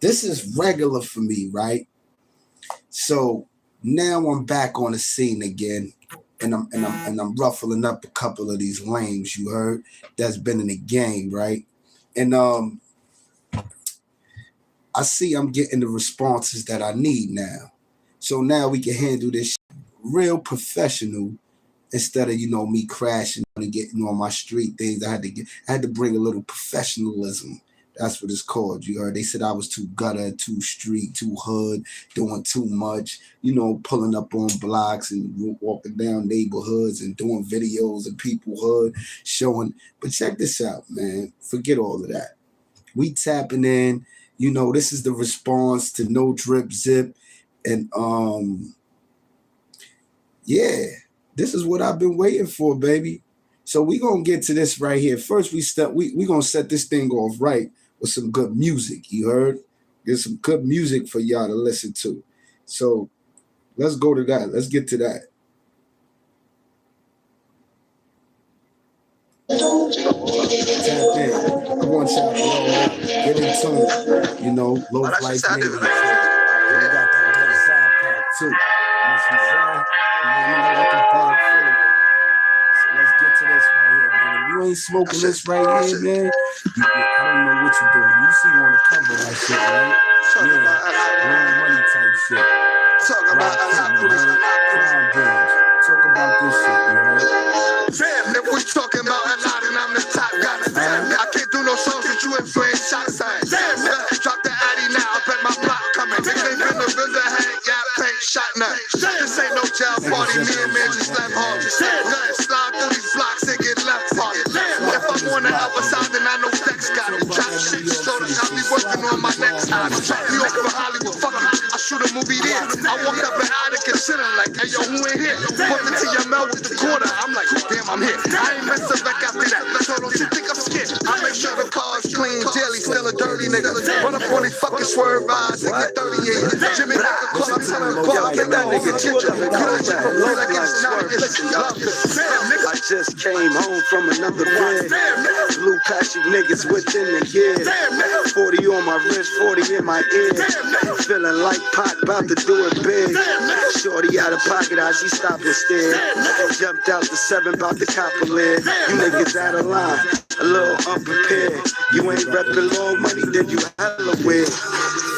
this is regular for me, right? So now I'm back on the scene again, and I'm ruffling up a couple of these lames, you heard, that's been in the game, right? And I see I'm getting the responses that I need now. So now we can handle this real professional instead of, me crashing and getting on my street things. I had to bring a little professionalism. That's what it's called. You heard? They said I was too gutter, too street, too hood, doing too much, pulling up on blocks and walking down neighborhoods and doing videos of people hood showing. But check this out, man. Forget all of that. We tapping in. This is the response to No Drip Zip. And yeah, this is what I've been waiting for, baby. So we gonna get to this right here. First, we gonna set this thing off right with some good music. You heard? Get some good music for y'all to listen to. So let's go to that. Let's get to that. Tap in. I want y'all to roll out. Get in tune. Loaf Lyfe TV. We got that good Zod pack too. So let's get to this right here, man. If you ain't smoking this right here, man, I don't know what you're doing. You see you on the cover of that shit, right? Yeah, real money type shit. Talk about crime games. Talk about this shit, you heard? Damn, if we talking about a lot and I'm the top guy. Damn, I can't do no songs with you if you ain't shot sign. Damn, drop the Addy now, I bet my block coming. Niggas ain't been to visit, hang, yeah, ain't shot nothing. This ain't no jail party, me and man just left home. Slide through these blocks and get left party. If I'm on the other side, then I know Dex got it. Trap shit, so I be working on my next album. New York for Hollywood, fuck it, I shoot a movie there. I walk up in Attica sitting like, hey yo, who in here? Put the TML with the quarter, I'm like, damn, I'm here. I ain't messing back after that, so don't you think I'm scared? I make sure the car's clean, daily, still a dirty nigga. Run up on these fucking swerve eyes and get 38. Jimmy Hacker call, I'm telling him, call, get that nigga ginger. I just came home from another bed. Blue patchy niggas within the year. 40 on my wrist, 40 in my ear. Feeling like Pac, about to do it big. Shorty out of pocket, how she stopped and stared. Jumped out the 7, about to cop a lid. You niggas out of line, a little unprepared. You ain't reppin' Long Money, then you hella weird.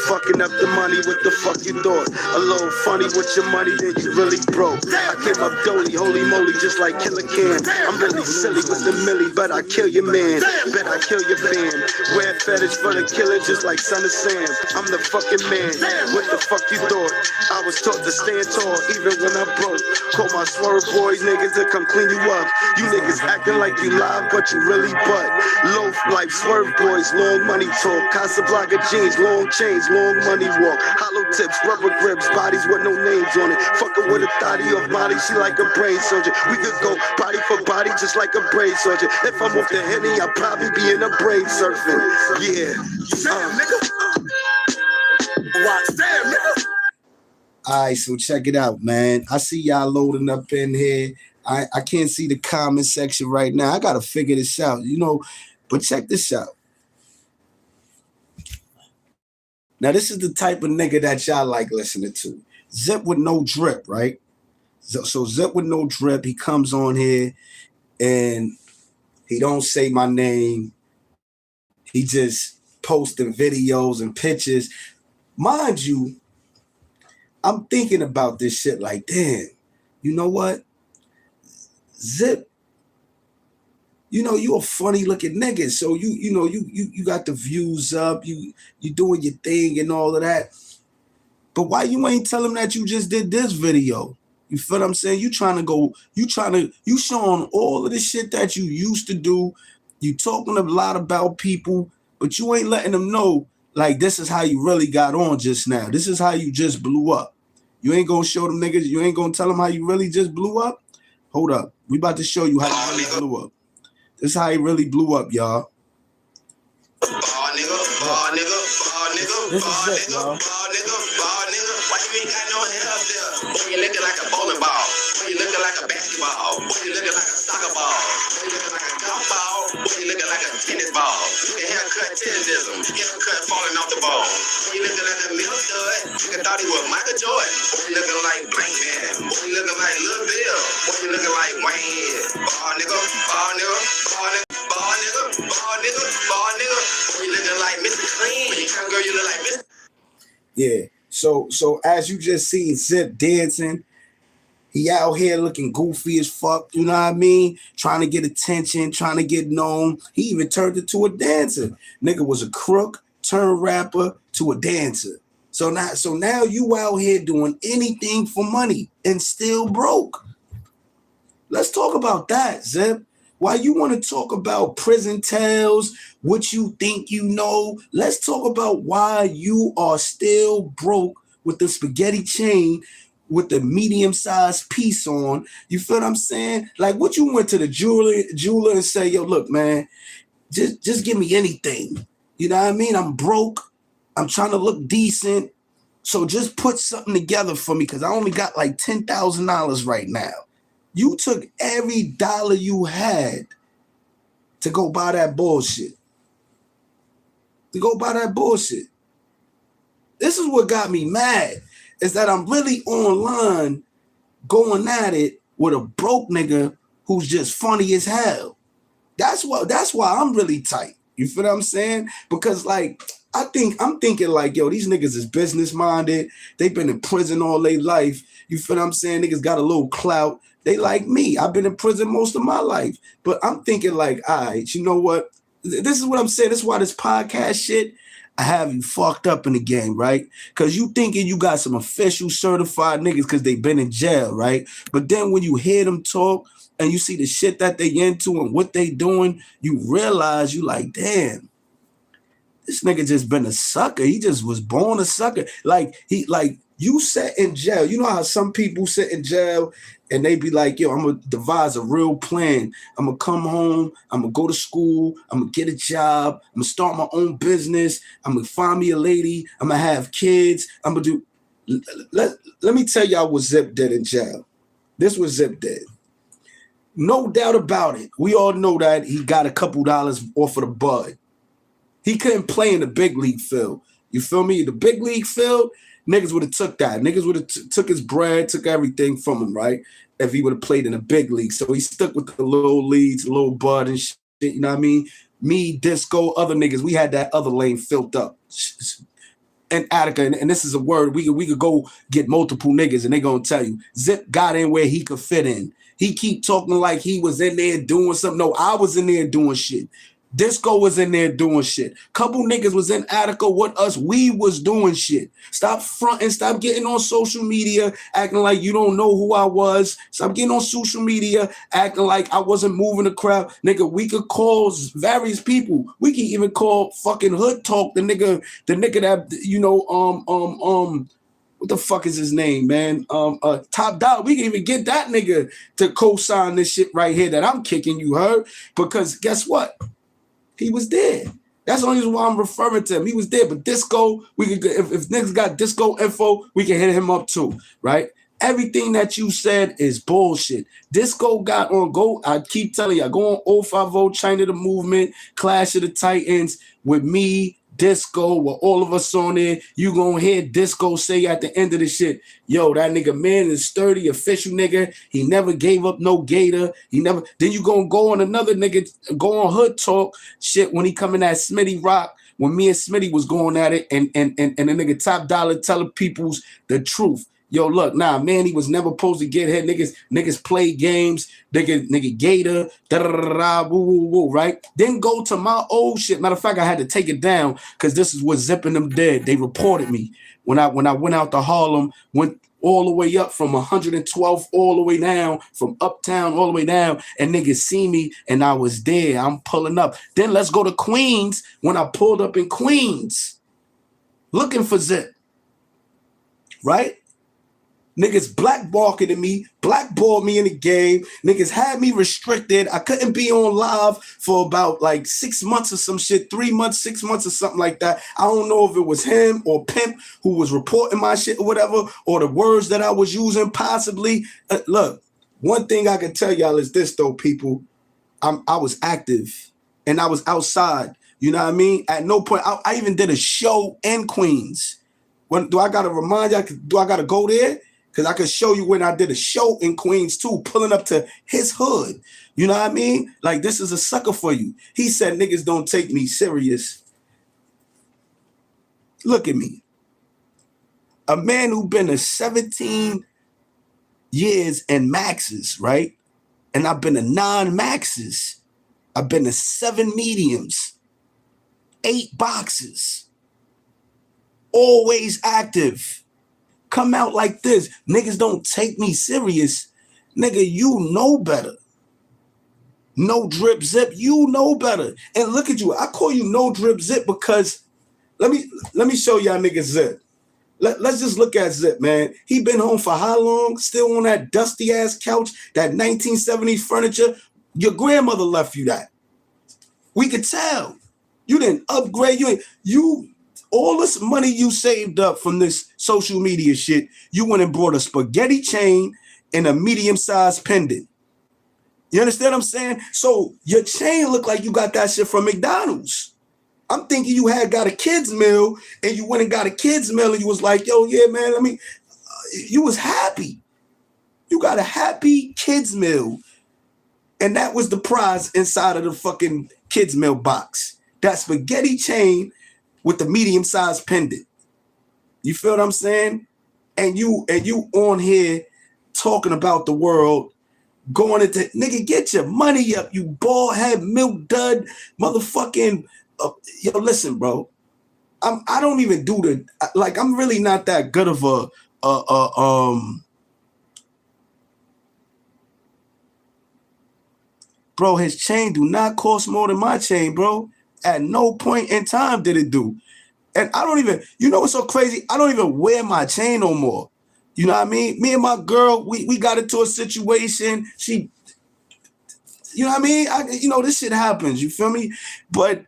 Fucking up the money, what the fuck you thought? A little funny with your money, then you really broke. I came up dolly, holy moly, just like Killer Cam. I'm really silly with the millie, but I kill your man. Bet I kill your band. Wear fetish for the killer, just like Son of Sam. I'm the fucking man. What the fuck you thought? I was taught to stand tall, even when I broke. Call my swerve boys, niggas, to come clean you up. You niggas acting like you live, but you really butt. Loaf Lyfe, swerve boys, long money talk. Casablanca jeans, long chains, long money walk. Hollow tips, rubber grips, bodies with no names on it. Fucking with a thotty of Molly, she like a brain soldier. We could go body for body, just like a brain soldier. If I'm off the Henny, I'll probably be in a brain surfing. Yeah. Alright, so check it out, man. I see y'all loading up in here. I can't see the comment section right now. I gotta figure this out, but check this out. Now, this is the type of nigga that y'all like listening to. Zip with no drip, right? So Zip with no drip, he comes on here and he don't say my name. He just posting videos and pictures. Mind you, I'm thinking about this shit like, damn, you know what? Zip, you a funny looking nigga. So you got the views up, you doing your thing and all of that. But why you ain't tell him that you just did this video? You feel what I'm saying? You showing all of the shit that you used to do. You talking a lot about people, but you ain't letting them know, like, this is how you really got on just now. This is how you just blew up. You ain't gonna show them niggas, you ain't gonna tell them how you really just blew up? Hold up. We about to show you how you really blew up. This is how he really blew up, y'all. This is it, y'all. Why you ain't got no hair up there? Boy, you looking like a bowling ball. Boy, you looking like a basketball. Boy, you looking like a soccer ball. Boy, you looking like a golf ball. Boy, you looking like a tennis ball. Your haircut tennisism. Haircut falling off the ball. Boy, you nigga thought he was Michael Jordan. Boy, looking like Bankman. Boy, looking like Lil Bill. Boy, looking like Wayne. Ball nigga, ball nigga, ball nigga, ball nigga, ball nigga, ball nigga. Boy, looking like Mr. Clean. When you come, girl, you look like Mr. Yeah. So as you just seen Zip dancing, he out here looking goofy as fuck, you know what I mean? Trying to get attention, trying to get known. He even turned into a dancer. Nigga was a crook, turned rapper to a dancer. So now you out here doing anything for money and still broke. Let's talk about that, Zip. Why you want to talk about prison tales, what you think you know? Let's talk about why you are still broke with the spaghetti chain with the medium-sized piece on. You feel what I'm saying? Like, what you went to the jeweler and say, yo, look, man, just give me anything. You know what I mean? I'm broke. I'm trying to look decent. So just put something together for me because I only got like $10,000 right now. You took every dollar you had to go buy that bullshit. This is what got me mad, is that I'm really online going at it with a broke nigga who's just funny as hell. That's why I'm really tight. You feel what I'm saying? Because like I'm thinking like, yo, these niggas is business minded. They've been in prison all their life. You feel what I'm saying? Niggas got a little clout. They like me. I've been in prison most of my life. But I'm thinking like, all right, you know what? This is what I'm saying. This is why this podcast shit, I have you fucked up in the game, right? Because you thinking you got some official certified niggas because they been in jail, right? But then when you hear them talk and you see the shit that they into and what they doing, you realize you like, damn, this nigga just been a sucker. He just was born a sucker. You sat in jail. You know how some people sit in jail and they be like, yo, I'm going to devise a real plan. I'm going to come home. I'm going to go to school. I'm going to get a job. I'm going to start my own business. I'm going to find me a lady. I'm going to have kids. I'm going to do... Let me tell y'all what Zip did in jail. This was Zip did. No doubt about it. We all know that he got a couple dollars off of the bud. He couldn't play in the big league field. You feel me? The big league field, niggas would have took that. Niggas would have took his bread, took everything from him, right? If he would have played in the big league. So he stuck with the little leagues, little bud and shit, you know what I mean? Me, Disco, other niggas, we had that other lane filled up. And Attica, and this is a word, we could go get multiple niggas and they gonna tell you, Zip got in where he could fit in. He keep talking like he was in there doing something. No, I was in there doing shit. Disco was in there doing shit. Couple niggas was in Attica with us. We was doing shit. Stop fronting. Stop getting on social media acting like you don't know who I was. Stop getting on social media acting like I wasn't moving the crowd. Nigga, we could call various people. We can even call fucking Hood Talk, the nigga that, you know, what the fuck is his name, man? Top Dollar. We can even get that nigga to co-sign this shit right here that I'm kicking, you heard? Because guess what? He was there. That's the only reason why I'm referring to him. He was there. But Disco, we could if niggas got Disco info, we can hit him up too, right? Everything that you said is bullshit. Disco got on go. I keep telling you, I go on 050 China the Movement, Clash of the Titans with me, Disco, with all of us on there. You gonna hear Disco say at the end of the shit, yo, that nigga man is sturdy, official nigga. He never gave up no gator. He never. Then you gonna go on another nigga, go on Hood Talk shit when he coming at Smitty Rock, when me and Smitty was going at it, and the nigga Top Dollar telling people's the truth. Yo, look, nah, man, he was never supposed to get hit. Niggas play games. Nigga Gator, woo, right? Then go to my old shit. Matter of fact, I had to take it down because this is what Zip and them did. They reported me when I went out to Harlem, went all the way up from 112th all the way down, from uptown all the way down, and niggas see me and I was there. I'm pulling up. Then let's go to Queens when I pulled up in Queens looking for Zip, right? Niggas blackballed me in the game. Niggas had me restricted. I couldn't be on live for about like 6 months or some shit, 3 months, 6 months or something like that. I don't know if it was him or Pimp who was reporting my shit or whatever, or the words that I was using possibly. Look, one thing I can tell y'all is this though, people. I was active and I was outside. You know what I mean? At no point, I even did a show in Queens. But do I gotta remind you? Do I gotta go there? Because I could show you when I did a show in Queens too, pulling up to his hood. You know what I mean? Like, this is a sucker for you. He said niggas don't take me serious. Look at me. A man who been to 17 years in maxes, right? And I've been to 9 maxes. I've been to 7 mediums, 8 boxes. Always active. Come out like this. Niggas don't take me serious. Nigga, you know better. No drip zip, you know better. And look at you. I call you no drip zip because let me show y'all niggas Zip. Let's just look at Zip, man. He been home for how long? Still on that dusty ass couch, that 1970s furniture. Your grandmother left you that. We could tell. You didn't upgrade. You all this money you saved up from this social media shit, you went and brought a spaghetti chain and a medium-sized pendant. You understand what I'm saying? So your chain looked like you got that shit from McDonald's. I'm thinking you had got a kid's meal and you went and got a kid's meal and you was like, yo, yeah, man, you was happy. You got a happy kid's meal. And that was the prize inside of the fucking kid's meal box. That spaghetti chain with the medium-sized pendant. You feel what I'm saying? And you on here talking about the world, going into, nigga, get your money up, you bald head, milk dud, motherfucking, yo, listen, bro. I don't even do I'm really not that good of bro, his chain do not cost more than my chain, bro. At no point in time did it do. And I don't even, you know what's so crazy? I don't even wear my chain no more. You know what I mean? Me and my girl, we got into a situation. She, you know what I mean? This shit happens. You feel me? But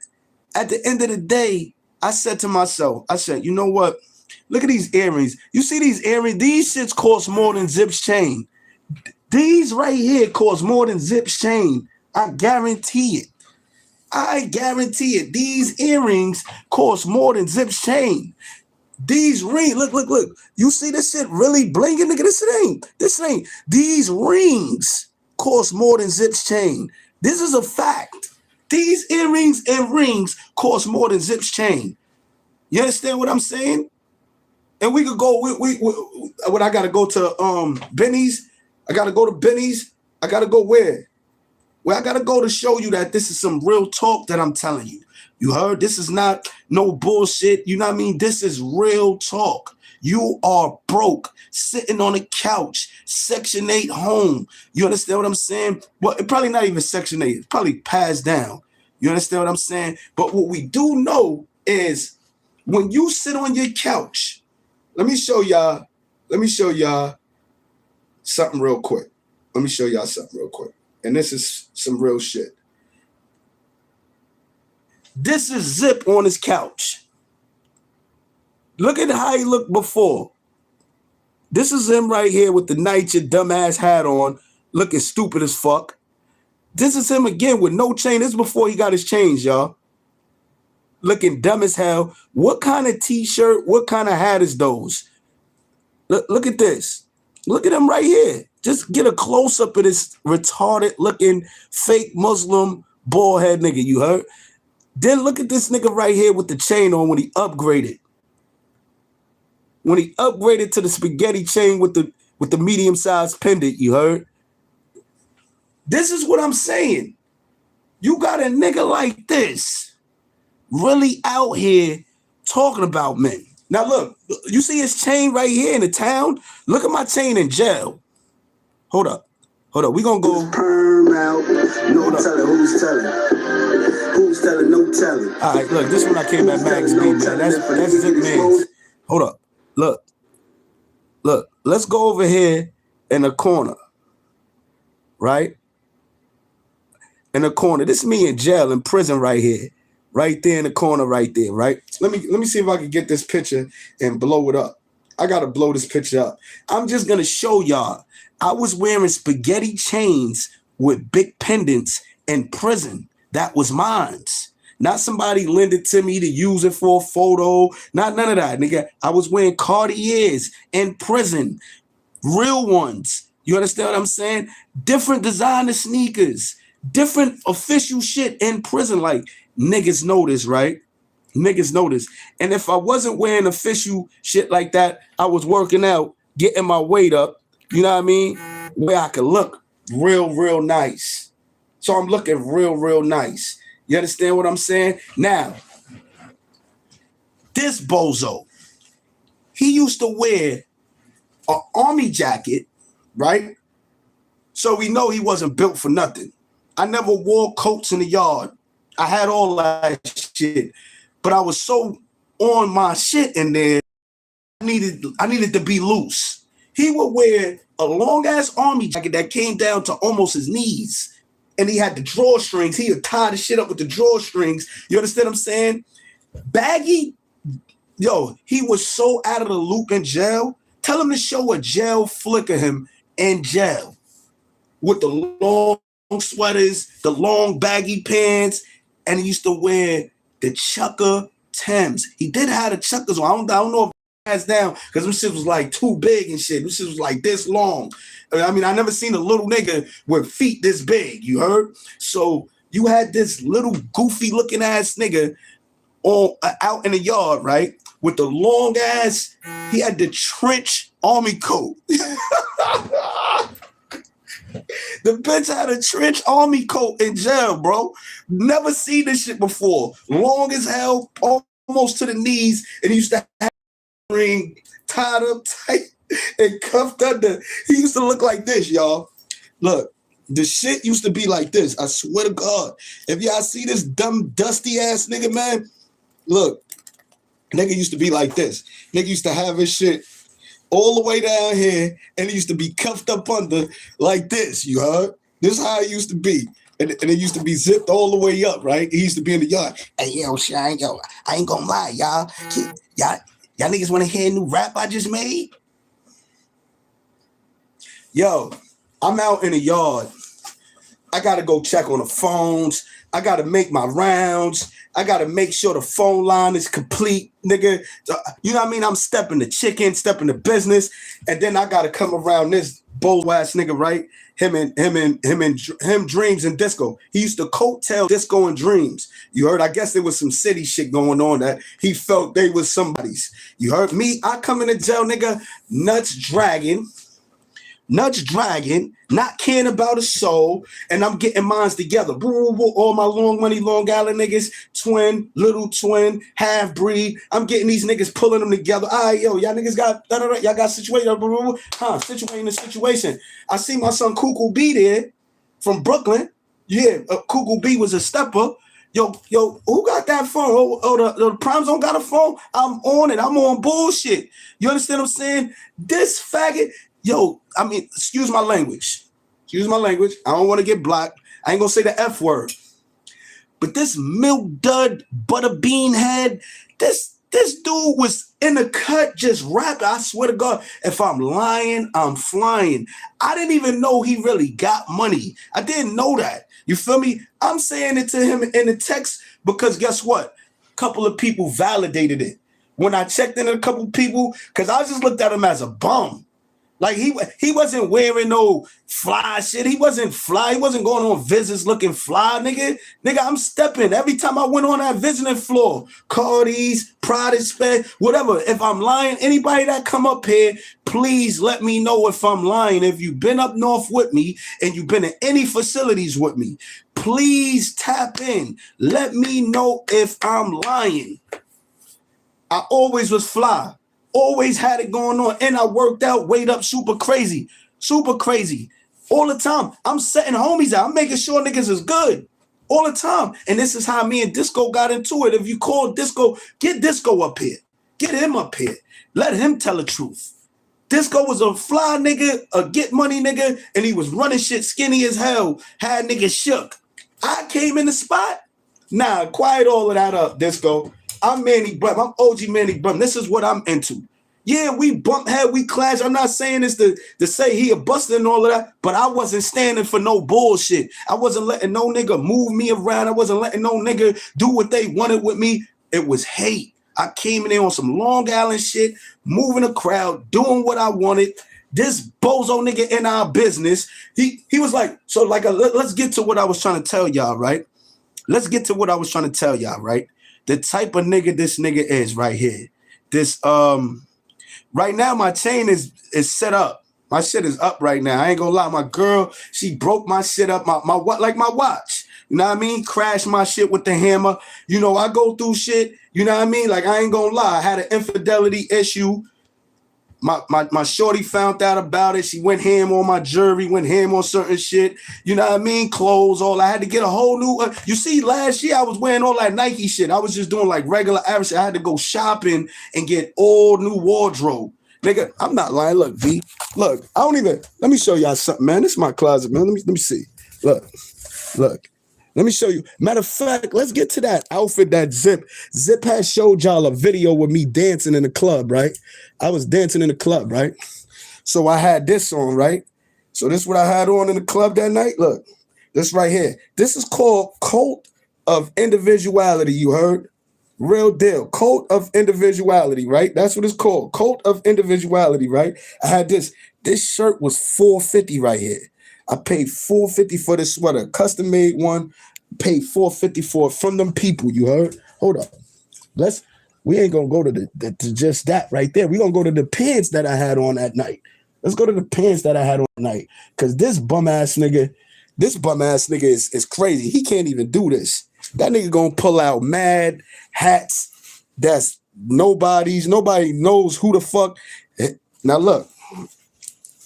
at the end of the day, I said to myself, you know what? Look at these earrings. You see these earrings? These shits cost more than Zip's chain. These right here cost more than Zip's chain. I guarantee it. I guarantee it. These earrings cost more than Zip's chain. These rings, look. You see this shit really blinking? Nigga, this ain't. These rings cost more than Zip's chain. This is a fact. These earrings and rings cost more than Zip's chain. You understand what I'm saying? And we could go, when I gotta go to Benny's, I gotta go to Benny's, I gotta go where? Well, I gotta go to show you that this is some real talk that I'm telling you. You heard? This is not no bullshit. You know what I mean? This is real talk. You are broke, sitting on a couch, Section 8 home. You understand what I'm saying? Well, it probably not even Section 8. It's probably passed down. You understand what I'm saying? But what we do know is when you sit on your couch, let me show y'all something real quick. And this is some real shit. This is Zip on his couch. Look at how he looked before. This is him right here with the NYCHA dumbass hat on, looking stupid as fuck. This is him again with no chain. This is before he got his chains, y'all. Looking dumb as hell. What kind of t-shirt, what kind of hat is those? Look at this. Look at him right here. Just get a close-up of this retarded-looking fake Muslim bald head nigga, you heard? Then look at this nigga right here with the chain on when he upgraded. When he upgraded to the spaghetti chain with the medium-sized pendant, you heard? This is what I'm saying. You got a nigga like this really out here talking about men. Now look, you see his chain right here in the town? Look at my chain in jail. Hold up. We gonna go. Perm out. No telling. Who's telling? No telling. All right, look, this one I came at Max B, man. That's Zip Man's. Hold up. Look. Let's go over here in the corner. Right? In the corner. This is me in jail, in prison right here. Right there in the corner right there, right? Let me see if I can get this picture and blow it up. I gotta blow this picture up. I'm just gonna show y'all. I was wearing spaghetti chains with big pendants in prison. That was mine. Not somebody lend it to me to use it for a photo. Not none of that, nigga. I was wearing Cartiers in prison. Real ones. You understand what I'm saying? Different designer sneakers. Different official shit in prison. Like, niggas know this, right? Niggas know this. And if I wasn't wearing official shit like that, I was working out, getting my weight up, you know what I mean? Where I could look real nice. So I'm looking real nice. You understand what I'm saying? Now, this bozo, he used to wear an army jacket, right? So we know he wasn't built for nothing. I never wore coats in the yard. I had all that shit. But I was so on my shit in there, I needed to be loose. He would wear a long-ass army jacket that came down to almost his knees. And he had the drawstrings. He would tie the shit up with the drawstrings. You understand what I'm saying? Baggy, yo, he was so out of the loop in jail. Tell him to show a jail flick of him in jail. With the long sweaters, the long baggy pants, and he used to wear the Chucker Timbs. He did have the Chuckers on. I don't know if that's down because them shit was like too big and shit. Them shit was like this long. I mean, I never seen a little nigga with feet this big. You heard? So you had this little goofy looking ass nigga on out in the yard, right? With the long ass. He had the trench army coat. The bitch had a trench army coat in jail, bro. Never seen this shit before. Long as hell, almost to the knees, and he used to have a ring tied up tight and cuffed under. He used to look like this, y'all. Look, the shit used to be like this. I swear to God. If y'all see this dumb, dusty ass nigga, man, look, nigga used to be like this. Nigga used to have his shit all the way down here, and it used to be cuffed up under like this, you heard? This is how it used to be. And it used to be zipped all the way up, right? He used to be in the yard. Hey, yo, Shine, yo, I ain't gonna lie, y'all. Y'all niggas wanna hear a new rap I just made? Yo, I'm out in the yard. I gotta go check on the phones. I gotta make my rounds. I gotta make sure the phone line is complete, nigga. You know what I mean? I'm stepping the chicken, stepping the business, and then I gotta come around this bold ass nigga, right? Him, Dreams and Disco. He used to coattail Disco and Dreams. You heard? I guess there was some city shit going on that he felt they was somebody's. You heard me? I come in the jail, nigga, nuts dragging, not caring about a soul, and I'm getting mines together. All my long money, Long Island niggas, twin, little twin, half breed. I'm getting these niggas, pulling them together. All right, yo, y'all niggas got, y'all got situated, situating the situation. I see my son Cuckoo B there from Brooklyn. Yeah, Cuckoo B was a stepper. Yo, who got that phone? The Primes don't got a phone? I'm on it. I'm on bullshit. You understand what I'm saying? This faggot. Yo, I mean, excuse my language. I don't want to get blocked. I ain't gonna say the F word. But this milk dud, butterbean head, this dude was in the cut just rapping. I swear to God, if I'm lying, I'm flying. I didn't even know he really got money. I didn't know that. You feel me? I'm saying it to him in the text because guess what? A couple of people validated it. When I checked in a couple of people, because I just looked at him as a bum. Like he wasn't wearing no fly shit. He wasn't fly. He wasn't going on visits looking fly, nigga. Nigga, I'm stepping. Every time I went on that visiting floor, Cardi's, Pride Spec, whatever. If I'm lying, anybody that come up here, please let me know if I'm lying. If you've been up north with me and you've been in any facilities with me, please tap in. Let me know if I'm lying. I always was fly. Always had it going on, and I worked out, weighed up super crazy, all the time. I'm setting homies out. I'm making sure niggas is good all the time. And this is how me and Disco got into it. If you call Disco, get Disco up here. Get him up here. Let him tell the truth. Disco was a fly nigga, a get money nigga, and he was running shit skinny as hell. Had niggas shook. I came in the spot. Nah, quiet all of that up, Disco. I'm Manny Brum. I'm OG Manny Brum. This is what I'm into. Yeah, we bump head, we clash. I'm not saying this to say he a buster and all of that, but I wasn't standing for no bullshit. I wasn't letting no nigga move me around. I wasn't letting no nigga do what they wanted with me. It was hate. I came in there on some Long Island shit, moving the crowd, doing what I wanted. This bozo nigga in our business, he was like, so like, let's get to what I was trying to tell y'all, right? Let's get to what I was trying to tell y'all, right? The type of nigga this nigga is right here. This, right now, my chain is set up. My shit is up right now. I ain't gonna lie. My girl, she broke my shit up. My watch. You know what I mean? Crashed my shit with the hammer. You know, I go through shit. You know what I mean? Like, I ain't gonna lie. I had an infidelity issue. My shorty found out about it. She went ham on my jewelry, went ham on certain shit. You know what I mean? Clothes, all. I had to get a whole new. You see, last year I was wearing all that Nike shit. I was just doing like regular average shit. I had to go shopping and get all new wardrobe. Nigga, I'm not lying. Look, V. Look, I don't even. Let me show y'all something, man. This is my closet, man. Let me see. Look. Let me show you. Matter of fact, let's get to that outfit that Zip has showed y'all a video with me dancing in the club, right? I was dancing in the club, right? So I had this on, right? So this is what I had on in the club that night. Look, this right here. This is called Cult of Individuality, you heard? Real deal. Cult of Individuality, right? That's what it's called. Cult of Individuality, right? I had this. This shirt was $450 right here. I paid $450 for this sweater, custom made one. Paid $450 for it from them people. You heard? Hold up. We ain't gonna go to to just that right there. We gonna go to the pants that I had on that night. Let's go to the pants that I had on that night. Cause this bum ass nigga is crazy. He can't even do this. That nigga gonna pull out mad hats that's nobody's. Nobody knows who the fuck. Now look,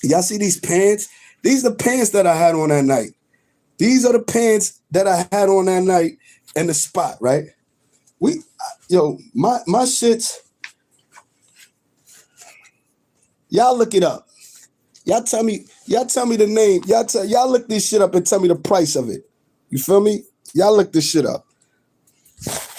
y'all see these pants? These are the pants that I had on that night. These are the pants that I had on that night in the spot, right? My shits. Y'all look it up. Y'all tell me the name. Y'all look this shit up and tell me the price of it. You feel me? Y'all look this shit up.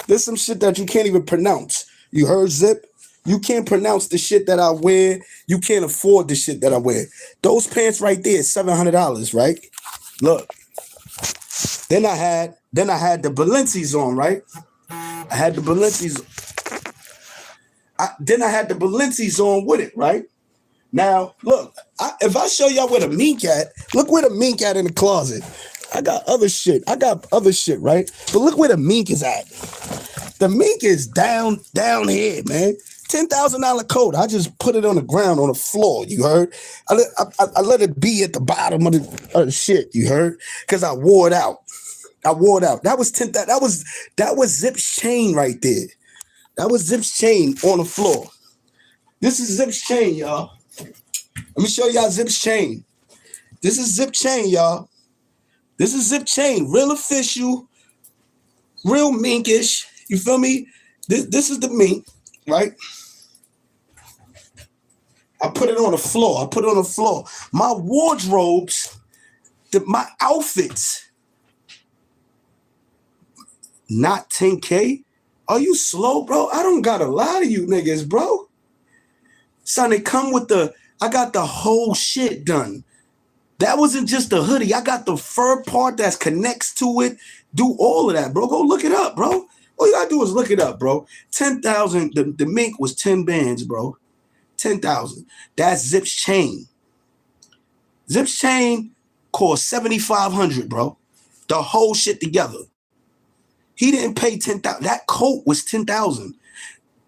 There's some shit that you can't even pronounce. You heard, Zip? You can't pronounce the shit that I wear. You can't afford the shit that I wear. Those pants right there, $700, right? Look. Then I had the Balenci's on, right? I had the Balenci's. Then I had the Balenci's on with it, right? Now, look, if I show y'all where the mink at, look where the mink at in the closet. I got other shit, right? But look where the mink is at. The mink is down here, man. $10,000 coat. I just put it on the ground on the floor. You heard? I let it be at the bottom of the shit. You heard? Because I wore it out. That was that was Zip's chain right there. That was Zip's chain on the floor. This is Zip's chain, y'all. Let me show y'all Zip's chain. This is Zip chain, y'all. This is Zip chain. Real official. Real minkish. You feel me? This is the mink, right? I put it on the floor. My wardrobes, my outfits, not 10K. Are you slow, bro? I don't gotta lie to you niggas, bro. Son, they come with I got the whole shit done. That wasn't just a hoodie. I got the fur part that connects to it. Do all of that, bro. Go look it up, bro. All you gotta do is look it up, bro. 10,000, the mink was 10 bands, bro. 10,000. That's Zip's chain. Zip's chain cost 7,500, bro. The whole shit together. He didn't pay 10,000. That coat was 10,000.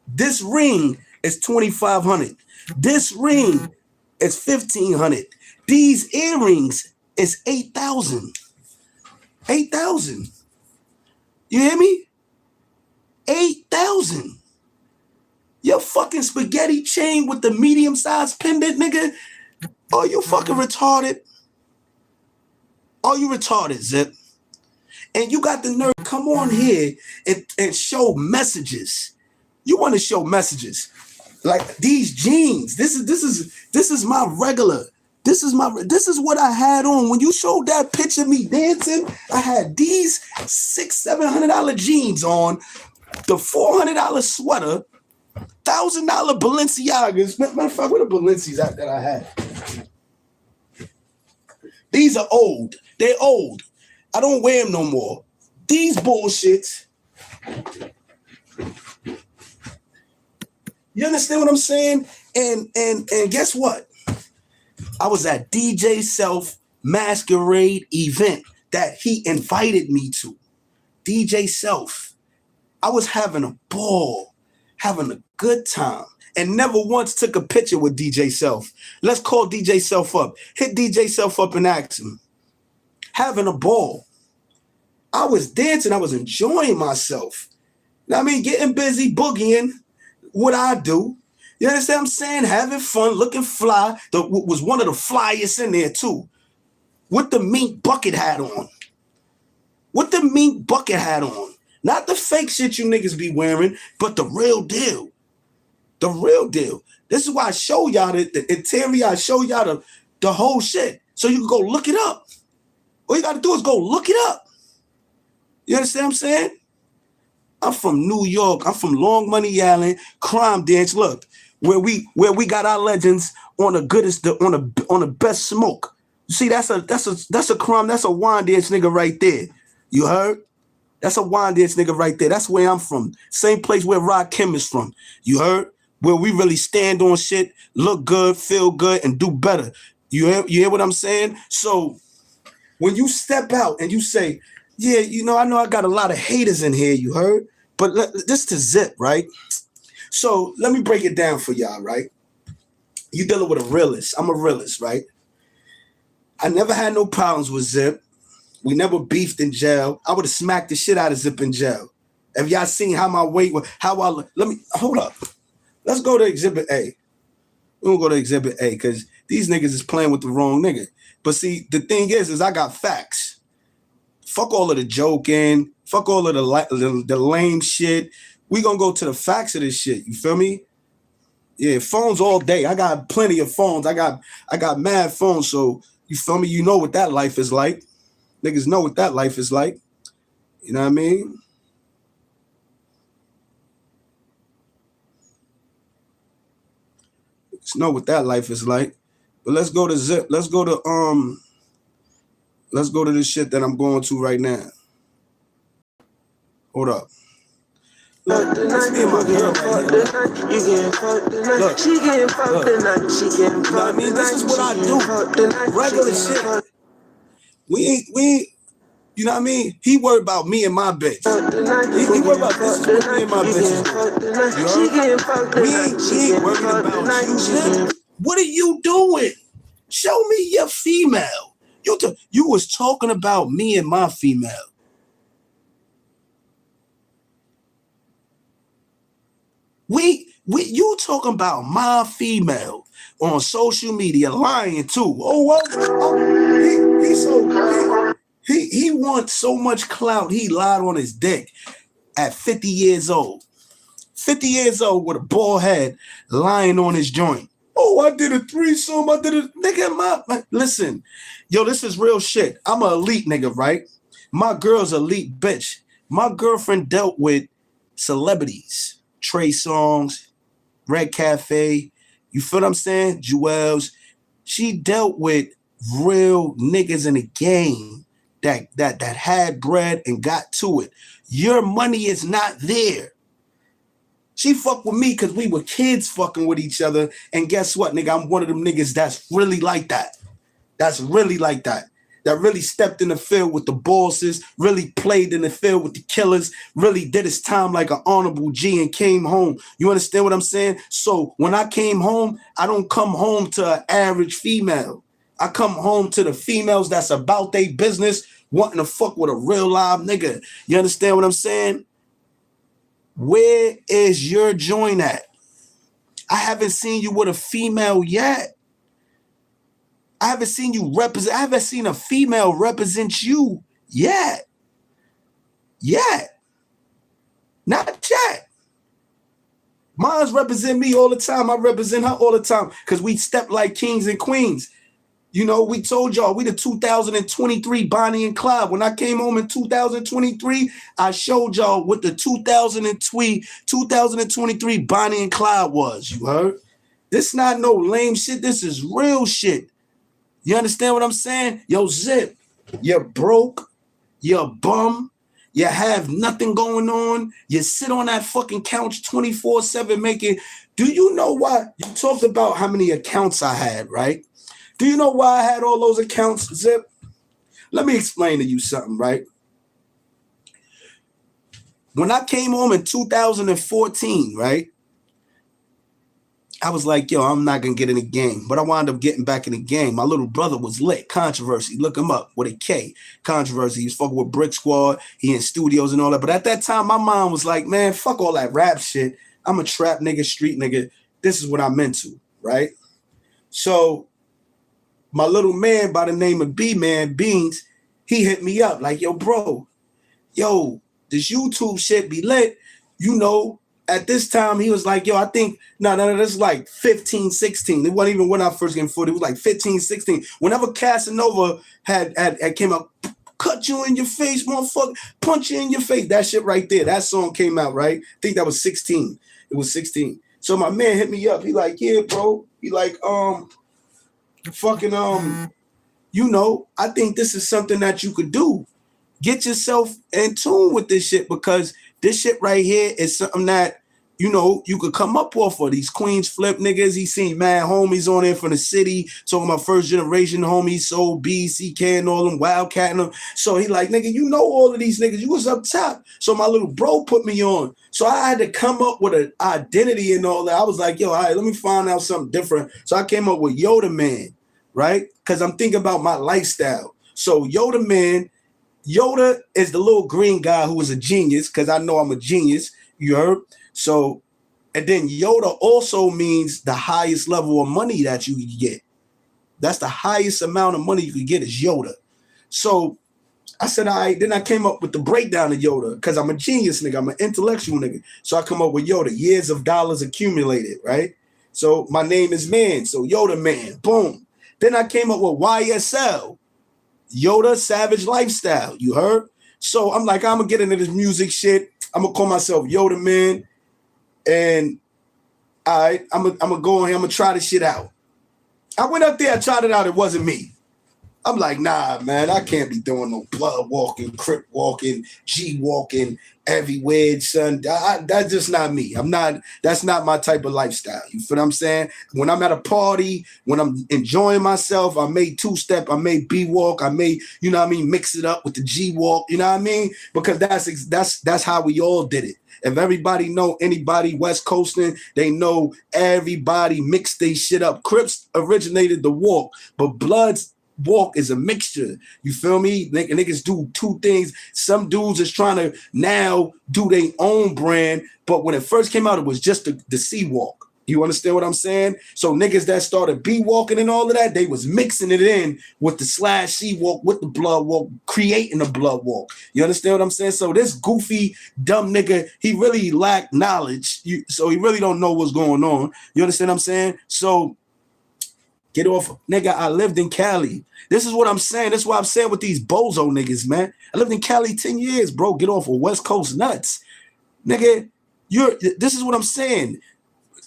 This ring is 2,500. This ring is 1,500. These earrings is 8,000. 8,000. You hear me? 8,000. Your fucking spaghetti chain with the medium-sized pendant, nigga. Oh, you fucking retarded. Oh, you retarded, Zip. And you got the nerve to come on here and show messages. You want to show messages. Like these jeans. This is my regular. This is what I had on. When you showed that picture of me dancing, I had these $600-700 jeans on, the $400 sweater, $1,000 Balenciagas. Matter of fact, what are Balenci's that I had? These are old. They're old. I don't wear them no more. These bullshits. You understand what I'm saying? And guess what? I was at DJ Self Masquerade event that he invited me to. DJ Self. I was having a ball, having a good time, and never once took a picture with DJ Self. Let's call DJ Self up. Hit DJ Self up and ask him. Having a ball. I was dancing. I was enjoying myself. You know what I mean? Getting busy, boogieing, what I do. You understand what I'm saying? Having fun, looking fly. Was one of the flyest in there too. With the mink bucket hat on. With the mink bucket hat on. Not the fake shit you niggas be wearing, but the real deal. The real deal. This is why I show y'all the interior. I show y'all the whole shit. So you can go look it up. All you got to do is go look it up. You understand what I'm saying? I'm from New York. I'm from Long Money Island, Crime Dance. Look, where we got our legends on the goodest, on the best smoke. You see, that's a crime. That's a wine dance nigga right there. You heard? That's a wine dance nigga right there. That's where I'm from. Same place where Rod Kim is from. You heard? Where we really stand on shit, look good, feel good, and do better. You hear what I'm saying? So when you step out and you say, yeah, I know I got a lot of haters in here, you heard? But this to Zip, right? So let me break it down for y'all, right? You dealing with a realist. I'm a realist, right? I never had no problems with Zip. We never beefed in jail. I would have smacked the shit out of Zip in jail. Have y'all seen how my weight was? Let me, hold up. Let's go to Exhibit A. We don't go to Exhibit A because these niggas is playing with the wrong nigga. But see, the thing is I got facts. Fuck all of the joking. Fuck all of the lame shit. We gonna go to the facts of this shit. You feel me? Yeah, phones all day. I got plenty of phones. I got mad phones. So you feel me? You know what that life is like. Niggas know what that life is like. You know what I mean? Niggas know what that life is like. But let's go to Zip. Let's go to this shit that I'm going to right now. Hold up. Look, that's me and my girl right here. Look, she getting fucked tonight. She getting fucked. You know what I mean? This is what I do. Regular shit. We ain't, you know what I mean? He worried about me and my bitch. He worried about this is what me and my bitches do. We ain't worried about you. What are you doing? Show me your female. You was talking about me and my female. You talking about my female on social media lying too. He wants so much clout. He lied on his dick at 50 years old. 50 years old with a bald head lying on his joint. Oh, I did a threesome. I did a nigga. Listen, yo, this is real shit. I'm an elite nigga, right? My girl's elite bitch. My girlfriend dealt with celebrities. Trey Songz, Red Cafe, you feel what I'm saying? Jewels. She dealt with real niggas in the game that had bread and got to it. Your money is not there. She fucked with me because we were kids fucking with each other. And guess what, nigga? I'm one of them niggas that's really like that. That's really like that. That really stepped in the field with the bosses, really played in the field with the killers, really did his time like an honorable G and came home. You understand what I'm saying? So when I came home, I don't come home to an average female. I come home to the females that's about their business, wanting to fuck with a real live nigga. You understand what I'm saying? Where is your joint at? I haven't seen you with a female yet. I haven't seen you represent. I haven't seen a female represent you yet. Not yet. Mines represent me all the time. I represent her all the time because we step like kings and queens. You know, we told y'all we the 2023 Bonnie and Clyde. When I came home in 2023, I showed y'all what the 2023 Bonnie and Clyde was. You heard? This not no lame shit. This is real shit. You understand what I'm saying? Yo, Zip, you're broke. You're a bum. You have nothing going on. You sit on that fucking couch 24/7 making. Do you know why? You talked about how many accounts I had, right? Do you know why I had all those accounts, Zip? Let me explain to you something, right? When I came home in 2014, right? I was like, yo, I'm not going to get in the game. But I wound up getting back in the game. My little brother was lit. Controversy. Look him up with a K. Controversy. He's fucking with Brick Squad. He in studios and all that. But at that time, my mom was like, man, fuck all that rap shit. I'm a trap nigga, street nigga. This is what I'm into, right? So my little man by the name of B-Man, Beans, he hit me up like, yo, bro, yo, this YouTube shit be lit. You know, at this time, he was like, yo, I think, no, this is like 15, 16. It wasn't even when I first came forward. It was like 15, 16. Whenever Casanova had came out, cut you in your face, motherfucker, punch you in your face. That shit right there. That song came out, right? I think that was 16. It was 16. So my man hit me up. He like, yeah, bro. He like, fucking, you know, I think this is something that you could do. Get yourself in tune with this shit, because this shit right here is something that, you know, you could come up off of. These Queens flip niggas. He seen mad homies on there from the city, talking about first generation homies, Soul B, CK and all them, Wildcat and them. So he like, nigga, you know all of these niggas. You was up top. So my little bro put me on. So I had to come up with an identity and all that. I was like, yo, all right, let me find out something different. So I came up with Yoda Man, right? Because I'm thinking about my lifestyle. So Yoda Man, Yoda is the little green guy who is a genius, because I know I'm a genius. You heard? So, and then Yoda also means the highest level of money that you can get. That's the highest amount of money you can get is Yoda. So I said, all right, then I came up with the breakdown of Yoda, because I'm a genius nigga. I'm an intellectual nigga. So I come up with Yoda, years of dollars accumulated, right? So my name is Man. So Yoda Man, boom. Then I came up with YSL, Yoda Savage Lifestyle. You heard? So I'm like, I'm going to get into this music shit. I'm going to call myself Yoda Man. And all right, I'm gonna go in here. I'm gonna try this shit out. I went up there, I tried it out. It wasn't me. I'm like, nah, man, I can't be doing no blood walking, crip walking, G walking everywhere, son. That's just not me. That's not my type of lifestyle. You feel what I'm saying? When I'm at a party, when I'm enjoying myself, I may two-step, I may B-walk, I may, you know what I mean, mix it up with the G-walk, you know what I mean? Because that's how we all did it. If everybody know anybody West Coasting, they know everybody mixed their shit up. Crips originated the walk, but Bloods walk is a mixture. You feel me? Niggas do two things. Some dudes is trying to now do their own brand, but when it first came out, it was just the C walk. You understand what I'm saying? So niggas that started B walking and all of that, they was mixing it in with the slash C walk, with the blood walk, creating a blood walk. You understand what I'm saying? So this goofy, dumb nigga, he really lacked knowledge. So he really don't know what's going on. You understand what I'm saying? So get off, nigga. I lived in Cali. This is what I'm saying. That's why I'm saying with these bozo niggas, man. I lived in Cali 10 years, bro. Get off of West Coast nuts. Nigga, this is what I'm saying.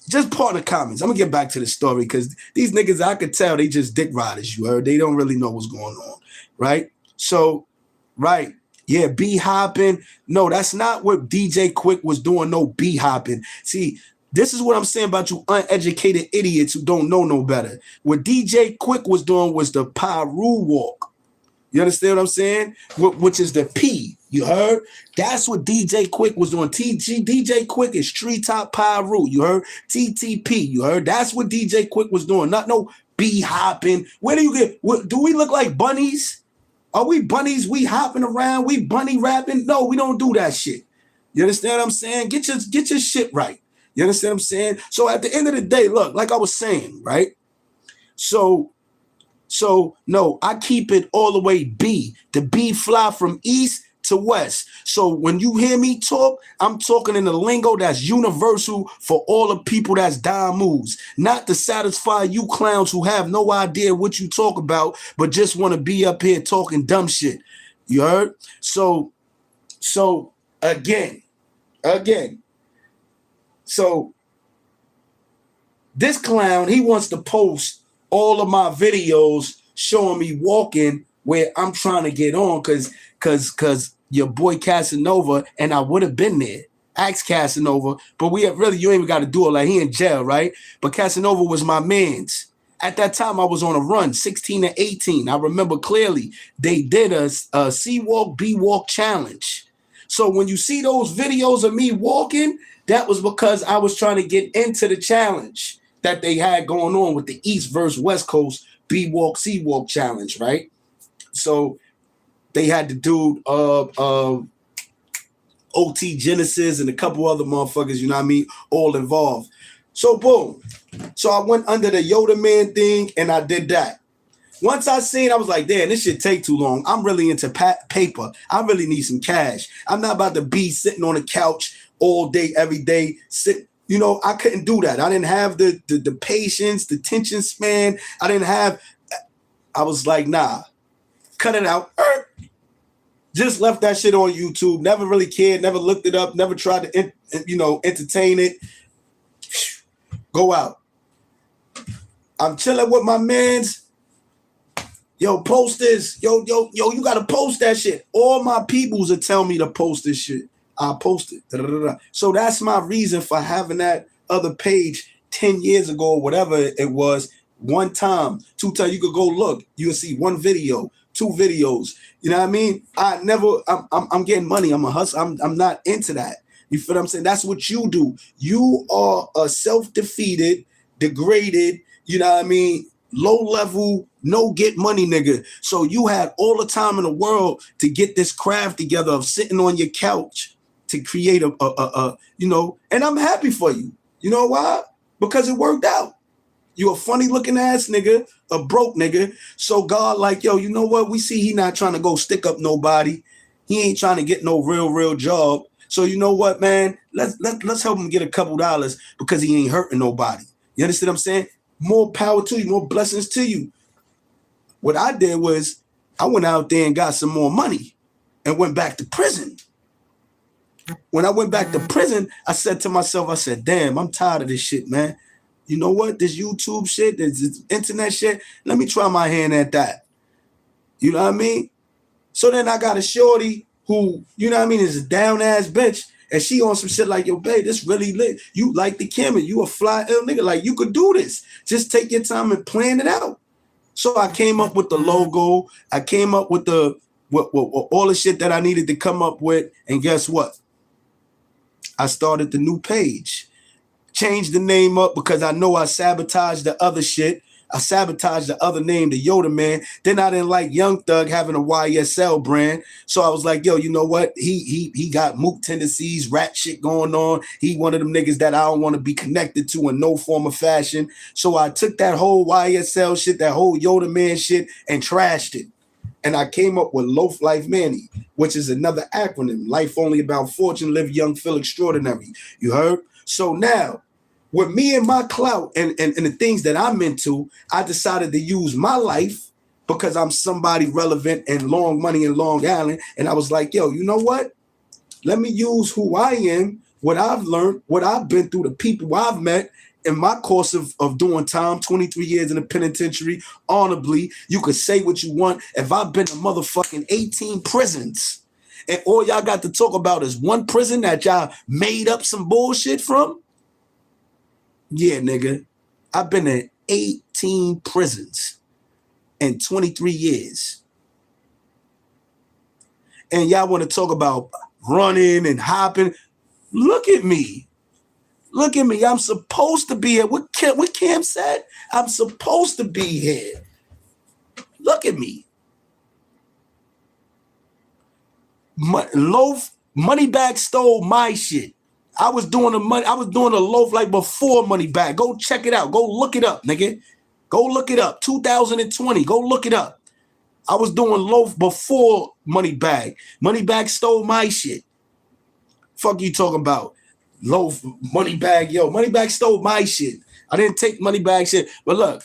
Just part of the comments. I'm gonna get back to the story, because these niggas, I could tell they just dick riders, you heard? They don't really know what's going on, right? So, right. Yeah, B-hopping. No, that's not what DJ Quick was doing, no B-hopping. See, this is what I'm saying about you uneducated idiots who don't know no better. What DJ Quick was doing was the Pyru walk. You understand what I'm saying? Which is the P. You heard? That's what DJ Quick was doing. DJ Quick is Treetop Pyru. You heard? TTP. You heard? That's what DJ Quick was doing. Not no B hopping. Where do you get? Do we look like bunnies? Are we bunnies? We hopping around? We bunny rapping? No, we don't do that shit. You understand what I'm saying? Get your shit right. You understand what I'm saying? So at the end of the day, look, like I was saying, right? So no, I keep it all the way B. The B fly from east to west. So when you hear me talk, I'm talking in the lingo that's universal for all the people that's dying moves, not to satisfy you clowns who have no idea what you talk about, but just want to be up here talking dumb shit. You heard? So again. So this clown, he wants to post all of my videos showing me walking where I'm trying to get on because your boy Casanova, and I would have been there. Ask Casanova, but you ain't even got to do it like he in jail, right? But Casanova was my mans. At that time, I was on a run, 16 and 18. I remember clearly they did a C-Walk, B-Walk challenge. So when you see those videos of me walking, that was because I was trying to get into the challenge that they had going on with the East versus West Coast B-Walk, C-Walk challenge, right? So they had the dude OT Genesis and a couple other motherfuckers, you know what I mean, all involved. So boom. So I went under the Yoda Man thing and I did that. Once I seen, I was like, damn, this shit take too long. I'm really into paper. I really need some cash. I'm not about to be sitting on a couch all day, every day. You know, I couldn't do that. I didn't have the patience, the attention span. I was like, nah, cut it out. Just left that shit on YouTube. Never really cared. Never looked it up. Never tried to, entertain it. Go out. I'm chilling with my mans. Yo, post this. Yo, you got to post that shit. All my peoples will tell me to post this shit. I'll post it. Da-da-da-da. So that's my reason for having that other page 10 years ago, or whatever it was, one time, 2 times. You could go look. You'll see 1 video, 2 videos. You know what I mean? I'm getting money. I'm a hustler. I'm not into that. You feel what I'm saying? That's what you do. You are a self-defeated, degraded, you know what I mean, low level, no get money nigga. So you had all the time in the world to get this craft together of sitting on your couch to create and I'm happy for you. You know why? Because it worked out. You a funny looking ass nigga, a broke nigga. So God like, yo, you know what? We see he not trying to go stick up nobody. He ain't trying to get no real job. So you know what, man? Let's help him get a couple dollars because he ain't hurting nobody. You understand what I'm saying? More power to you, more blessings to you. What I did was I went out there and got some more money and went back to prison. When I went back to prison, I said to myself, I said, damn, I'm tired of this shit, man. You know what? This YouTube shit, this internet shit, let me try my hand at that. You know what I mean? So then I got a shorty who, you know what I mean, is a down ass bitch. And she on some shit like, yo, babe, this really lit. You like the camera. You a fly ill nigga. Like, you could do this. Just take your time and plan it out. So I came up with the logo. I came up with all the shit that I needed to come up with. And guess what? I started the new page. Changed the name up because I know I sabotaged the other shit. I sabotaged the other name, the Yoda Man. Then I didn't like Young Thug having a YSL brand. So I was like, yo, you know what? He got mook tendencies, rat shit going on. He one of them niggas that I don't want to be connected to in no form of fashion. So I took that whole YSL shit, that whole Yoda Man shit, and trashed it. And I came up with Loaf Lyfe Manny, which is another acronym. Life only about fortune, live young, feel extraordinary. You heard? So now, with me and my clout and the things that I'm into, I decided to use my life because I'm somebody relevant and long money in Long Island. And I was like, yo, you know what? Let me use who I am, what I've learned, what I've been through, the people I've met in my course of doing time, 23 years in the penitentiary, honorably. You could say what you want. If I've been to motherfucking 18 prisons and all y'all got to talk about is one prison that y'all made up some bullshit from, yeah, nigga, I've been in 18 prisons in 23 years. And y'all want to talk about running and hopping. Look at me. Look at me. I'm supposed to be here. What Cam said? I'm supposed to be here. Look at me. Moneybag stole my shit. I was doing the Loaf like before Moneybag. Go check it out. Go look it up, nigga. Go look it up. 2020. Go look it up. I was doing Loaf before Moneybag. Moneybag stole my shit. Fuck you talking about? Loaf, Moneybag, yo. Moneybag stole my shit. I didn't take Moneybag shit. But look,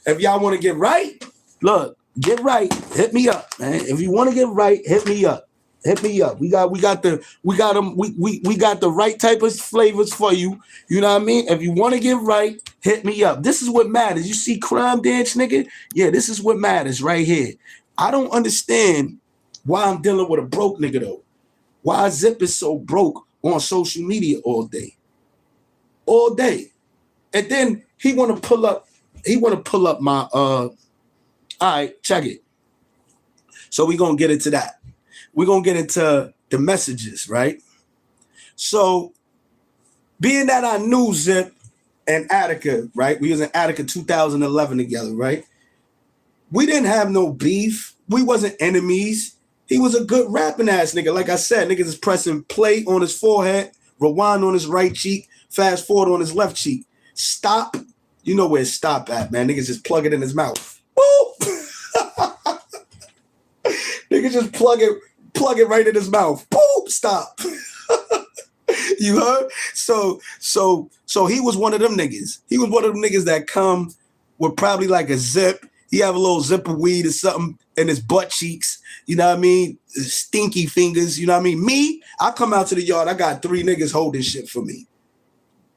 if y'all want to get right, look, get right. Hit me up, man. If you want to get right, hit me up. Hit me up. We got the right type of flavors for you. You know what I mean? If you want to get right, hit me up. This is what matters. You see crime dance, nigga? Yeah, this is what matters right here. I don't understand why I'm dealing with a broke nigga though. Why Zip is so broke on social media all day. All day. And then he wanna pull up my all right, check it. So we're gonna get into that. We're gonna get into the messages, right? So being that I knew Zip and Attica, right? We was in Attica 2011 together, right? We didn't have no beef. We wasn't enemies. He was a good rapping ass nigga. Like I said, niggas is pressing play on his forehead, rewind on his right cheek, fast forward on his left cheek. Stop. You know where stop at, man. Niggas just plug it in his mouth. Boop. Niggas just plug it right in his mouth. Boop. Stop. You heard? So he was one of them niggas. He was one of them niggas that come with probably like a zip. He have a little zip of weed or something in his butt cheeks. You know what I mean? Stinky fingers. You know what I mean? Me, I come out to the yard. I got 3 niggas holding shit for me.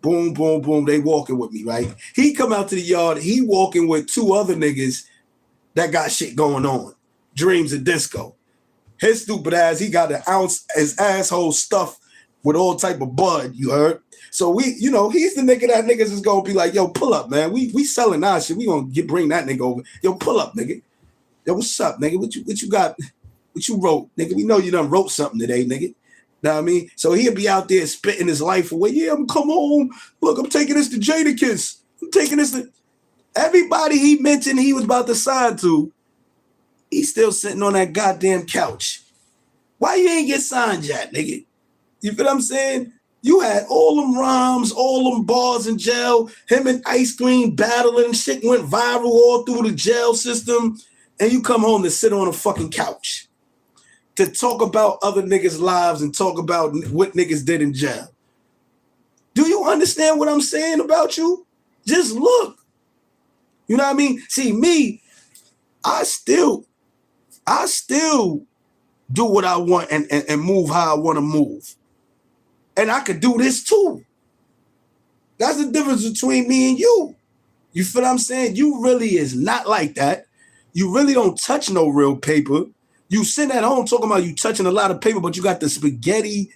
Boom, boom, boom. They walking with me, right? He come out to the yard. He walking with 2 other niggas that got shit going on. Dreams of disco. His stupid ass, he got his asshole stuffed with all type of bud, you heard? So we, you know, he's the nigga that niggas is gonna be like, yo, pull up, man. We selling our shit. We gonna bring that nigga over. Yo, pull up, nigga. Yo, what's up, nigga? What you got? What you wrote, nigga? We know you done wrote something today, nigga. Know what I mean? So he'll be out there spitting his life away. Yeah, I'm come home. Look, I'm taking this to Jadakiss. I'm taking this to everybody he mentioned he was about to sign to. He's still sitting on that goddamn couch. Why you ain't get signed yet, nigga? You feel what I'm saying? You had all them rhymes, all them bars in jail. Him and Ice Cream battling. Shit went viral all through the jail system. And you come home to sit on a fucking couch to talk about other niggas' lives and talk about what niggas did in jail. Do you understand what I'm saying about you? Just look. You know what I mean? See, me, I still do what I want and move how I want to move. And I could do this too. That's the difference between me and you. You feel what I'm saying? You really is not like that. You really don't touch no real paper. You sitting at home talking about you touching a lot of paper, but you got the spaghetti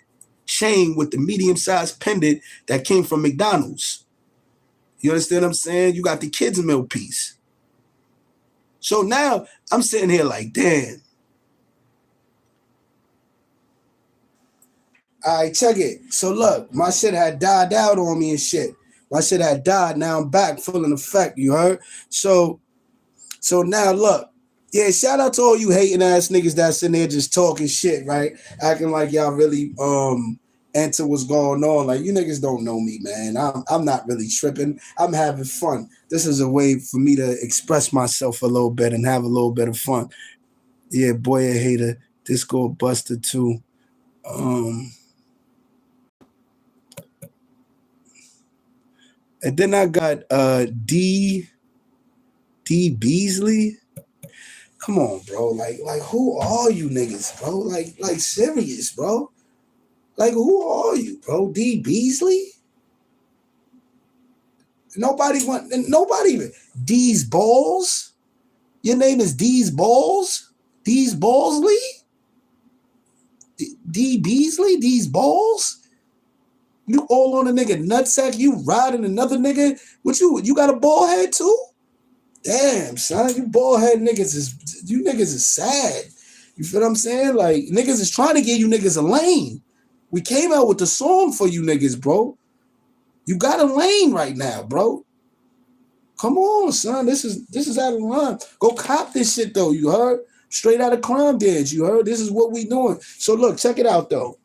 chain with the medium-sized pendant that came from McDonald's. You understand what I'm saying? You got the kids' meal piece. So now I'm sitting here like, damn. All right, check it. So look, my shit had died out on me and shit. My shit had died. Now I'm back full in effect, you heard? So now look. Yeah, shout out to all you hating ass niggas that's in there just talking shit, right? Acting like y'all really into what's going on. Like, you niggas don't know me, man. I'm not really tripping. I'm having fun. This is a way for me to express myself a little bit and have a little bit of fun. Yeah, boy, a hater. Disco Buster too. And then I got D Beasley. Come on, bro. Like who are you niggas, bro? Like serious, bro. Like who are you, bro? D Beasley? Nobody even. D's Balls? Your name is D's Balls? D's Ballsley? D Beasley? D's Balls? You all on a nigga nutsack? You riding another nigga? What you got a ball head too? Damn, son, you bald head niggas is sad. You feel what I'm saying? Like, niggas is trying to give you niggas a lane. We came out with the song for you niggas, bro. You got a lane right now, bro. Come on, son. This is out of line. Go cop this shit though, you heard? Straight out of crime dance, you heard? This is what we doing. So look, check it out though.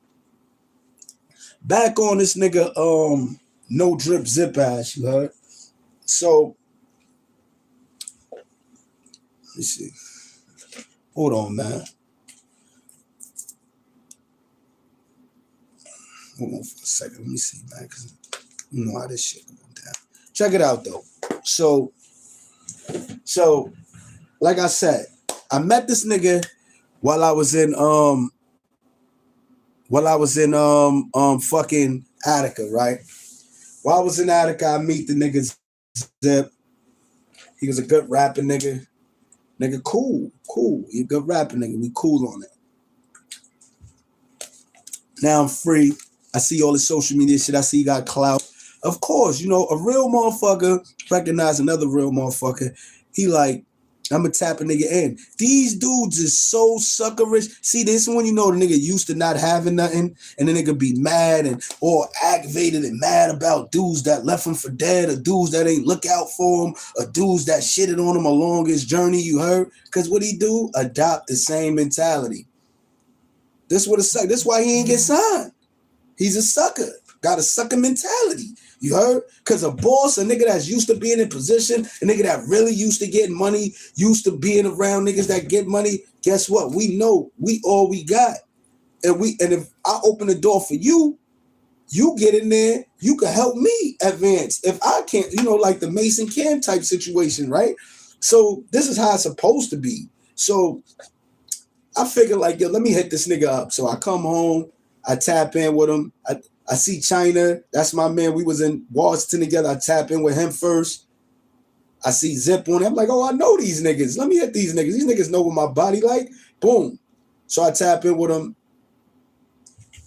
Back on this nigga, no drip zip ass, you heard? So let me see. Hold on, man. Hold on for a second. Let me see, man, because you know how this shit going down. Check it out, though. So, like I said, I met this nigga while I was in fucking Attica, right? While I was in Attica, I meet the nigga Zip. He was a good rapping nigga. Nigga, cool. He a good rapping nigga. We cool on it. Now I'm free. I see all the social media shit. I see he got clout. Of course, you know, a real motherfucker recognize another real motherfucker. He like, I'ma tap a nigga in. These dudes is so suckerish. See, this is when you know the nigga used to not having nothing, and the nigga be mad and or aggravated and mad about dudes that left him for dead, or dudes that ain't look out for him, or dudes that shitted on him along his journey, you heard? Because what he do? Adopt the same mentality. This what a suck. This why he ain't get signed. He's a sucker. Got a sucker mentality. You heard? Because a boss, a nigga that's used to being in position, a nigga that really used to getting money, used to being around niggas that get money, guess what? We know we all we got. And if I open the door for you, you get in there, you can help me advance. If I can't, you know, like the Mason Cam type situation, right? So this is how it's supposed to be. So I figure like, yo, let me hit this nigga up. So I come home, I tap in with him. I see China. That's my man. We was in Washington together. I tap in with him first. I see Zip on it. I'm like, oh, I know these niggas. Let me hit these niggas. These niggas know what my body like. Boom. So I tap in with him.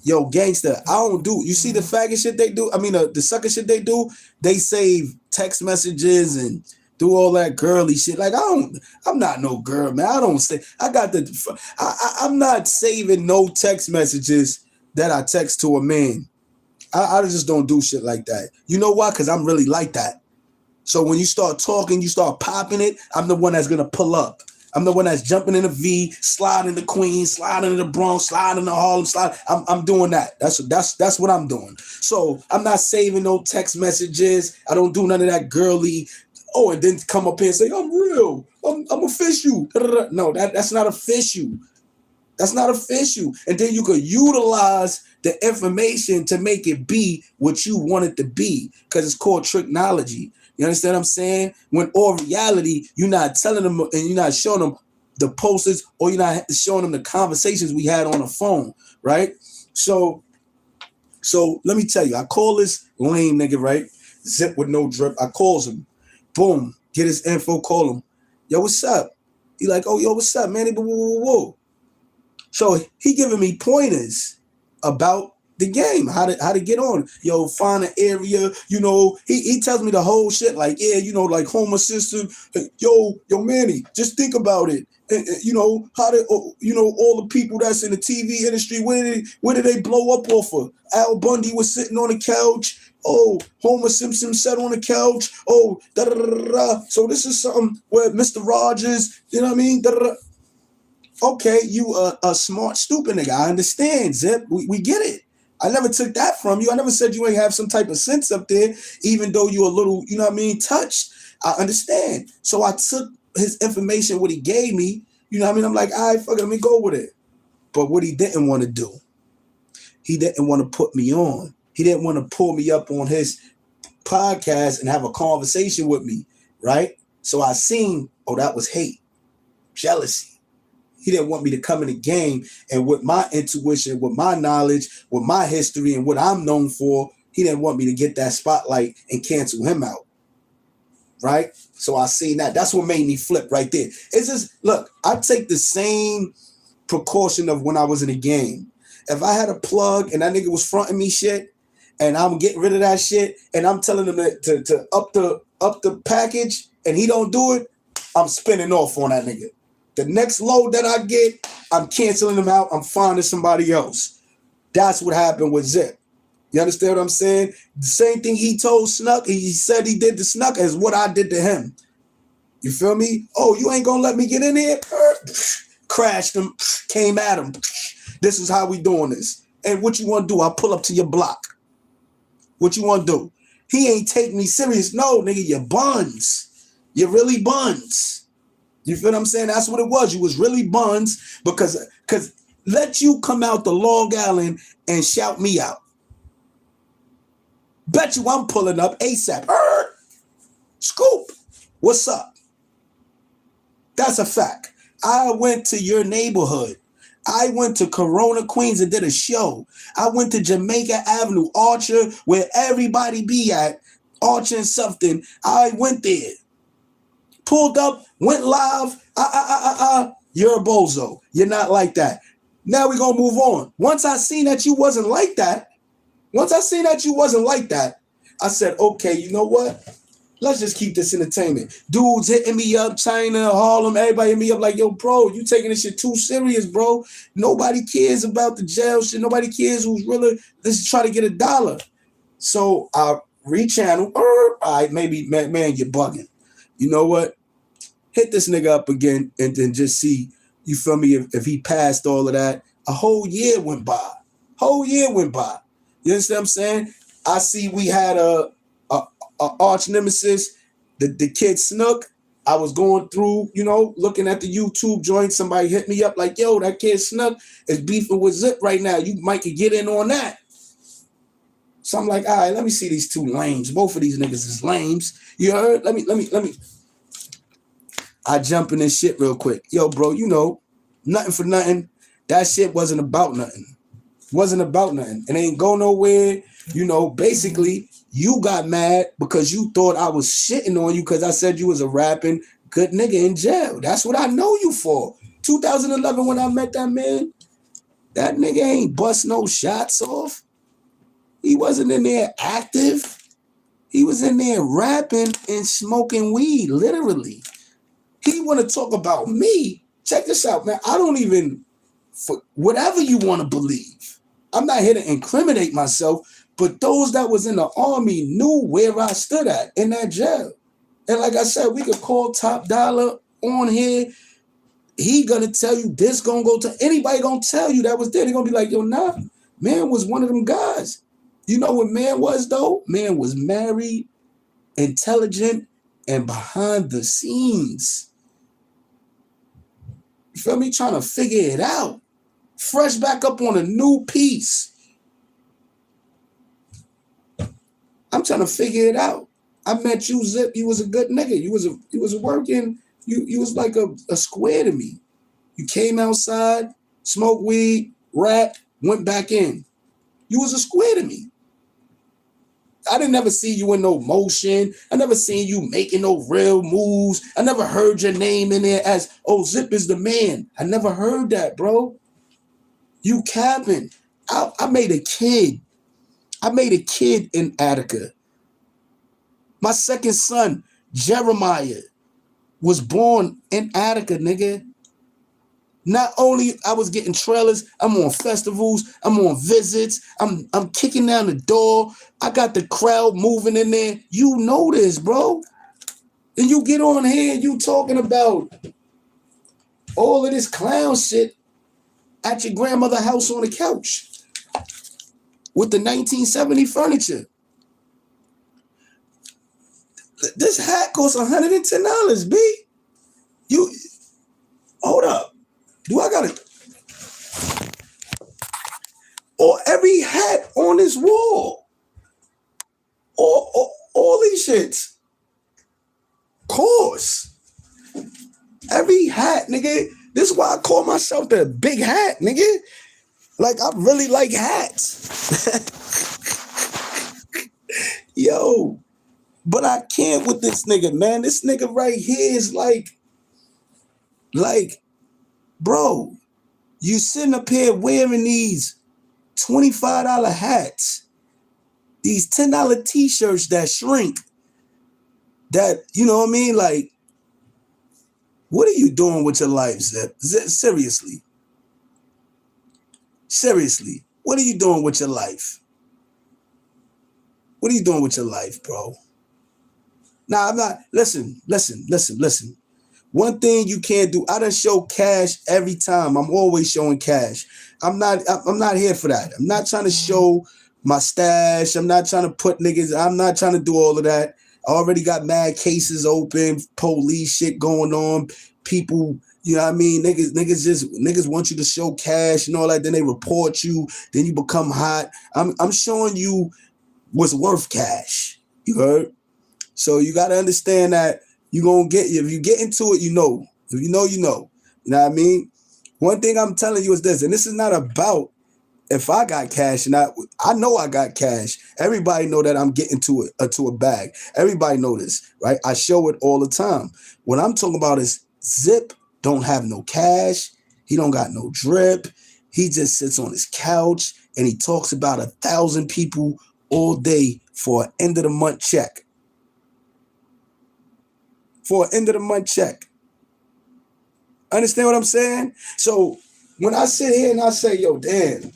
Yo, gangster, I don't do. You see the faggot shit they do? I mean, the sucker shit they do? They save text messages and do all that girly shit. Like, I'm not no girl, man. I don't say, I'm not saving no text messages that I text to a man. I just don't do shit like that. You know why? Because I'm really like that. So when you start talking, you start popping it, I'm the one that's going to pull up. I'm the one that's jumping in the V, sliding the Queens, sliding in the Bronx, sliding in the Harlem, I'm doing that. That's what I'm doing. So I'm not saving no text messages. I don't do none of that girly, oh, and then come up here and say, I'm real. I'm official. No, that's not official. That's not official. And then you could utilize the information to make it be what you want it to be, because it's called tricknology. You understand what I'm saying? When all reality, you're not telling them and you're not showing them the posters, or you're not showing them the conversations we had on the phone, right? So let me tell you, I call this lame nigga, right? Zip with no drip. I calls him. Boom. Get his info, call him. Yo, what's up? He like, oh, yo, what's up, man? Whoa. So he giving me pointers about the game, how to get on. Yo, find an area, you know, he tells me the whole shit, like, yeah, you know, like home assistant, yo, Manny, just think about it. And, you know, how did, you know, all the people that's in the TV industry, where did they blow up off of? Al Bundy was sitting on the couch. Oh, Homer Simpson sat on the couch. Oh, da-da-da-da-da. So this is something where Mr. Rogers, you know what I mean? Da-da-da. Okay, you a smart, stupid nigga. I understand, Zip. We get it. I never took that from you. I never said you ain't have some type of sense up there, even though you a little, you know what I mean, touched. I understand. So I took his information, what he gave me, you know what I mean? I'm like, all right, fuck it, let me go with it. But what he didn't want to do, he didn't want to put me on. He didn't want to pull me up on his podcast and have a conversation with me, right? So I seen, oh, that was hate, jealousy. He didn't want me to come in the game, and with my intuition, with my knowledge, with my history, and what I'm known for, he didn't want me to get that spotlight and cancel him out, right? So I seen that. That's what made me flip right there. It's just, look, I take the same precaution of when I was in the game. If I had a plug and that nigga was fronting me shit, and I'm getting rid of that shit, and I'm telling him to up the package, and he don't do it, I'm spinning off on that nigga. The next load that I get, I'm canceling them out. I'm finding somebody else. That's what happened with Zip. You understand what I'm saying? The same thing he told Snuck, he said he did to Snuck, is what I did to him. You feel me? Oh, you ain't gonna let me get in here? Crashed him, came at him. This is how we doing this. And what you want to do? I'll pull up to your block. What you want to do? He ain't take me serious. No, nigga, you buns. You really buns. You feel what I'm saying? That's what it was. You was really buns because let you come out the Long Island and shout me out. Bet you I'm pulling up ASAP. Scoop, what's up? That's a fact. I went to your neighborhood. I went to Corona, Queens and did a show. I went to Jamaica Avenue, Archer, where everybody be at, Archer and something. I went there. Pulled up, went live. You're a bozo. You're not like that. Now we're going to move on. Once I seen that you wasn't like that, I said, okay, you know what? Let's just keep this entertainment. Dudes hitting me up, China, Harlem, everybody hitting me up like, yo, bro, you taking this shit too serious, bro. Nobody cares about the jail shit. Nobody cares who's really, let's try to get $1. So I rechannel. All right, maybe, man, you're bugging. You know what? Hit this nigga up again and then just see, you feel me, if he passed all of that. A whole year went by. You understand what I'm saying? I see we had a arch nemesis, the kid Snook. I was going through, looking at the YouTube joint. Somebody hit me up like, yo, that kid Snook is beefing with Zip right now. You might could get in on that. So I'm like, all right, let me see these two lames. Both of these niggas is lames. You heard? Let me. I jump in this shit real quick. Yo, bro, nothing for nothing. That shit wasn't about nothing. It ain't go nowhere. Basically, you got mad because you thought I was shitting on you because I said you was a rapping good nigga in jail. That's what I know you for. 2011, when I met that man, that nigga ain't bust no shots off. He wasn't in there active. He was in there rapping and smoking weed, literally. He want to talk about me. Check this out, man. I don't even, for whatever you want to believe, I'm not here to incriminate myself, but those that was in the army knew where I stood at in that jail. And like I said, we could call Top Dollar on here. He gonna tell you this, gonna go to anybody gonna tell you that was there. They're gonna be like, yo, nah, man was one of them guys. You know what man was though? Man was married, intelligent, and behind the scenes. You feel me? Trying to figure it out. Fresh back up on a new piece. I'm trying to figure it out. I met you, Zip. You was a good nigga. You was working. You was like a square to me. You came outside, smoked weed, rap, went back in. You was a square to me. I didn't ever see you in no motion. I never seen you making no real moves. I never heard your name in there as, oh, Zip is the man. I never heard that, bro. You capping. I made a kid. I made a kid in Attica. My second son, Jeremiah, was born in Attica, nigga. Not only I was getting trailers, I'm on festivals, I'm on visits, I'm kicking down the door. I got the crowd moving in there. You know this, bro. And you get on here and you talking about all of this clown shit at your grandmother's house on the couch with the 1970 furniture. This hat costs $110, B. You, hold up. Do I got it? Or every hat on this wall. Or all these shits. Course. Every hat, nigga. This is why I call myself the big hat, nigga. Like, I really like hats. Yo. But I can't with this nigga, man. This nigga right here is like, bro, you sitting up here wearing these $25 hats, these $10 t-shirts that shrink, that, you know what I mean? Like, what are you doing with your life, Zip? Seriously. Seriously, what are you doing with your life? What are you doing with your life, bro? Nah, I'm not, listen. One thing you can't do, I done show cash every time. I'm always showing cash. I'm not here for that. I'm not trying to show my stash. I'm not trying to put niggas, I'm not trying to do all of that. I already got mad cases open, police shit going on, people, you know what I mean? Niggas want you to show cash and all that, then they report you, then you become hot. I'm showing you what's worth cash. You heard? So you gotta understand that you gonna get, if you get into it, you know. If you know, you know. You know what I mean? One thing I'm telling you is this, and this is not about if I got cash, and I know I got cash. Everybody know that I'm getting to a bag. Everybody know this, right? I show it all the time. What I'm talking about is Zip don't have no cash. He don't got no drip. He just sits on his couch and he talks about 1,000 people all day for an end of the month check. For an end of the month check. Understand what I'm saying? So when I sit here and I say, yo, damn,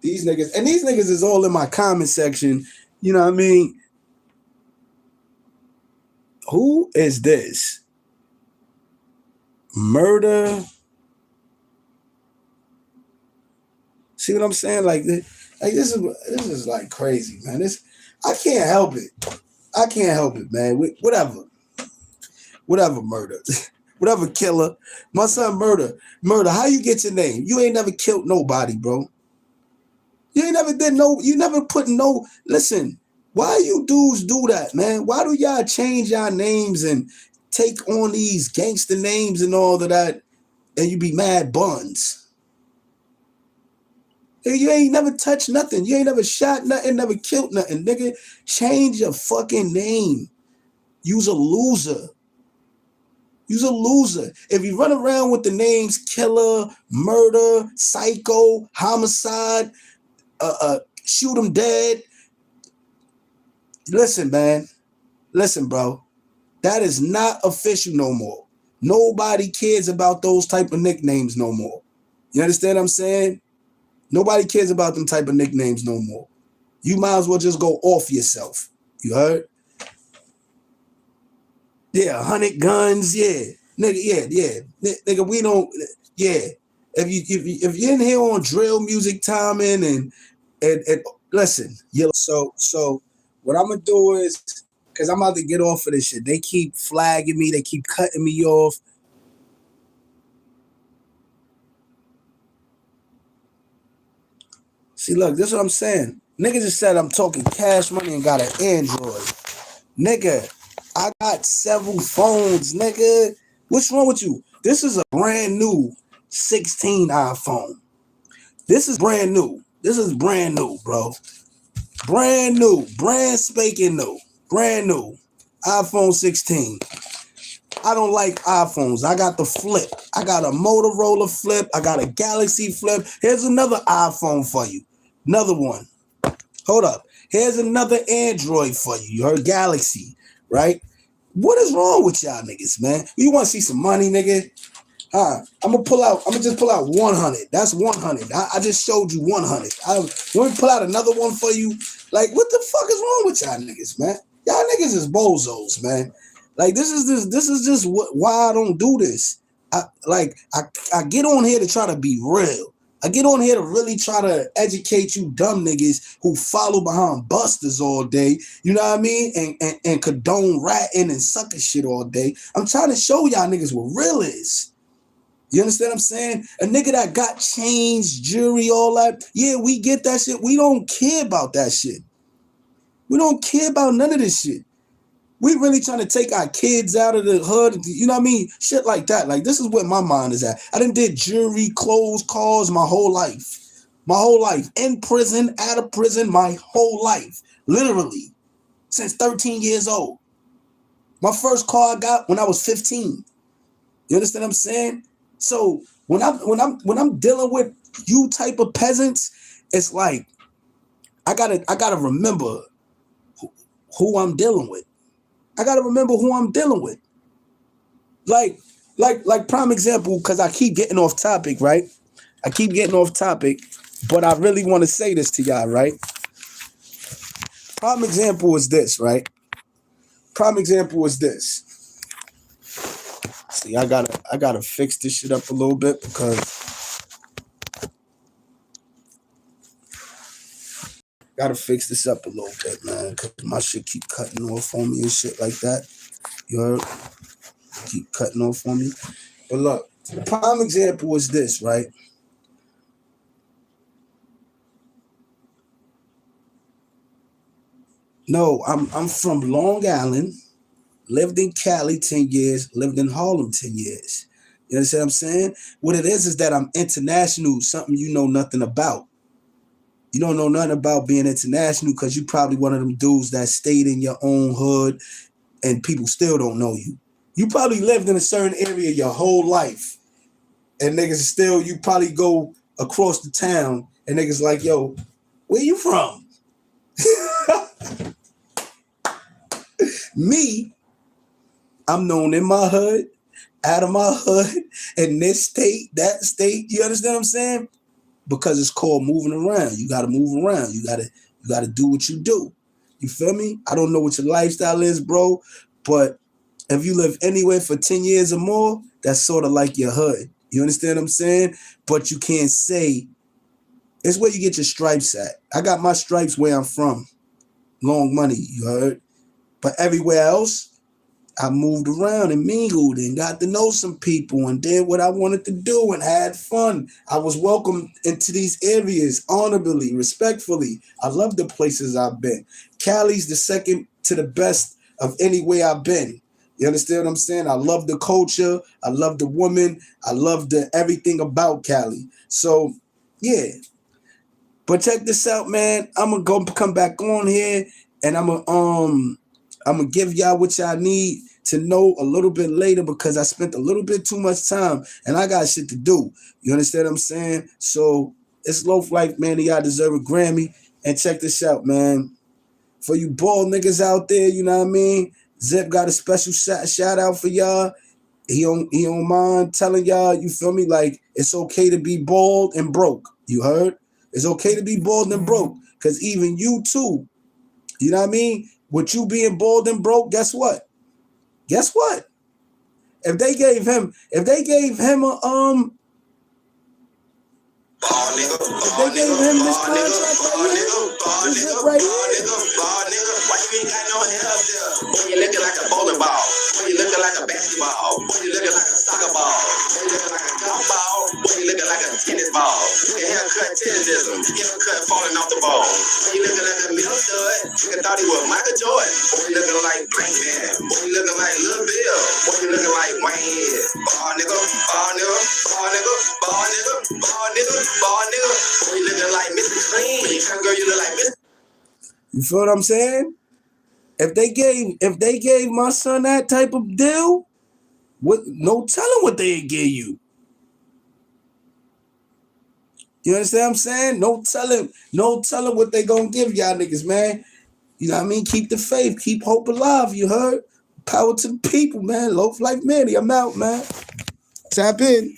these niggas is all in my comment section. You know what I mean? Who is this? Murder. See what I'm saying? Like this is like crazy, man. I can't help it. I can't help it, man. Whatever, murder. Whatever, killer. My son, murder. How you get your name? You ain't never killed nobody, bro. You ain't never did you never put no, listen, why you dudes do that, man? Why do y'all change y'all names and take on these gangster names and all of that, and you be mad buns? You ain't never touched nothing. You ain't never shot nothing, never killed nothing, nigga. Change your fucking name. You's a loser. You's a loser. If you run around with the names killer, murder, psycho, homicide, shoot him dead. Listen, man. Listen, bro. That is not official no more. Nobody cares about those type of nicknames no more. You understand what I'm saying? Nobody cares about them type of nicknames no more. You might as well just go off yourself. You heard? Yeah, 100 guns, yeah. Nigga, yeah. Nigga, we don't, yeah. If you're in here on drill music timing and listen, so what I'm gonna do is, because I'm about to get off of this shit. They keep flagging me, they keep cutting me off. See, look, this is what I'm saying. Nigga just said I'm talking cash money and got an Android. Nigga, I got several phones, nigga. What's wrong with you? This is a brand new 16 iPhone. This is brand new. This is brand new, bro. Brand new. Brand spanking new. Brand new. iPhone 16. I don't like iPhones. I got the flip. I got a Motorola flip. I got a Galaxy flip. Here's another iPhone for you. Another one. Hold up. Here's another Android for you. You heard Galaxy, right? What is wrong with y'all niggas, man? You want to see some money, nigga? I'm gonna just pull out 100. That's 100. I just showed you 100. Let me pull out another one for you. Like, what the fuck is wrong with y'all niggas, man? Y'all niggas is bozos, man. Like, this is just why I don't do this. I get on here to try to be real. I get on here to really try to educate you dumb niggas who follow behind busters all day, you know what I mean? And condone ratting and sucker shit all day. I'm trying to show y'all niggas what real is. You understand what I'm saying? A nigga that got chains, jewelry, all that. Yeah, we get that shit. We don't care about that shit. We don't care about none of this shit. We really trying to take our kids out of the hood, you know what I mean? Shit like that. Like, this is where my mind is at. I done did jewelry, clothes, cars my whole life. My whole life. In prison, out of prison, my whole life. Literally. Since 13 years old. My first car I got when I was 15. You understand what I'm saying? So when I'm dealing with you type of peasants, it's like I gotta remember who I'm dealing with. I gotta remember who I'm dealing with. Like prime example, because I keep getting off topic, right? I keep getting off topic, but I really want to say this to y'all, right? Prime example is this, right? Prime example is this. See, I gotta fix this shit up a little bit because Gotta fix this up a little bit, man, because my shit keep cutting off on me and shit like that. You heard? Keep cutting off on me. But look, the prime example is this, right? No, I'm from Long Island, lived in Cali 10 years, lived in Harlem 10 years. You understand what I'm saying? What it is that I'm international, something you know nothing about. You don't know nothing about being international because you probably one of them dudes that stayed in your own hood and people still don't know you. You probably lived in a certain area your whole life and niggas still, you probably go across the town and niggas like, yo, where you from? Me, I'm known in my hood, out of my hood, in this state, that state. You understand what I'm saying? Because it's called moving around. You gotta move around. You gotta do what you do. You feel me? I don't know what your lifestyle is, bro, but if you live anywhere for 10 years or more, that's sort of like your hood. You understand what I'm saying? But you can't say, it's where you get your stripes at. I got my stripes where I'm from. Long money, you heard? But everywhere else, I moved around and mingled and got to know some people and did what I wanted to do and had fun. I was welcomed into these areas honorably, respectfully. I love the places I've been. Cali's the second to the best of anywhere I've been. You understand what I'm saying? I love the culture. I love the woman. I love the everything about Cali. So, yeah. But check this out, man. I'm going to come back on here and I'm gonna give y'all what y'all need to know a little bit later because I spent a little bit too much time and I got shit to do. You understand what I'm saying? So it's Loaf Lyfe Manny. Y'all deserve a Grammy. And check this out, man. For you bald niggas out there, you know what I mean? Zip got a special shout out for y'all. He don't mind telling y'all, you feel me? Like, it's okay to be bald and broke. You heard? It's okay to be bald and broke because even you too, you know what I mean? With you being bald and broke, guess what? Guess what? If they gave him a if they gave him this contract right here, why you ain't got no hair up there? Boy, you looking like a bowling ball. Boy, you looking like a basketball. Boy, you looking like a soccer ball. Boy, you looking like a golf ball. Boy, you looking like a tennis ball. Your haircut tennisism. Your cut falling off the ball. Boy, you looking like a middle stud. You thought he was Michael Jordan. Boy, you looking like Frank Man. Boy, you looking like Lil Bill. Boy, you looking like Wayne. Ball nigga, ball nigga, ball nigga, ball nigga, ball nigga, ball nigga. Boy, you looking like Mr. Clean. When you come girl, you look like Mr. you feel what I'm saying? If they gave my son that type of deal, what? No telling what they'd give you. You understand what I'm saying? No telling what they gonna give y'all niggas, man. You know what I mean? Keep the faith, keep hope alive. You heard? Power to the people, man. Loaf Lyfe Manny, I'm out, man. Tap in.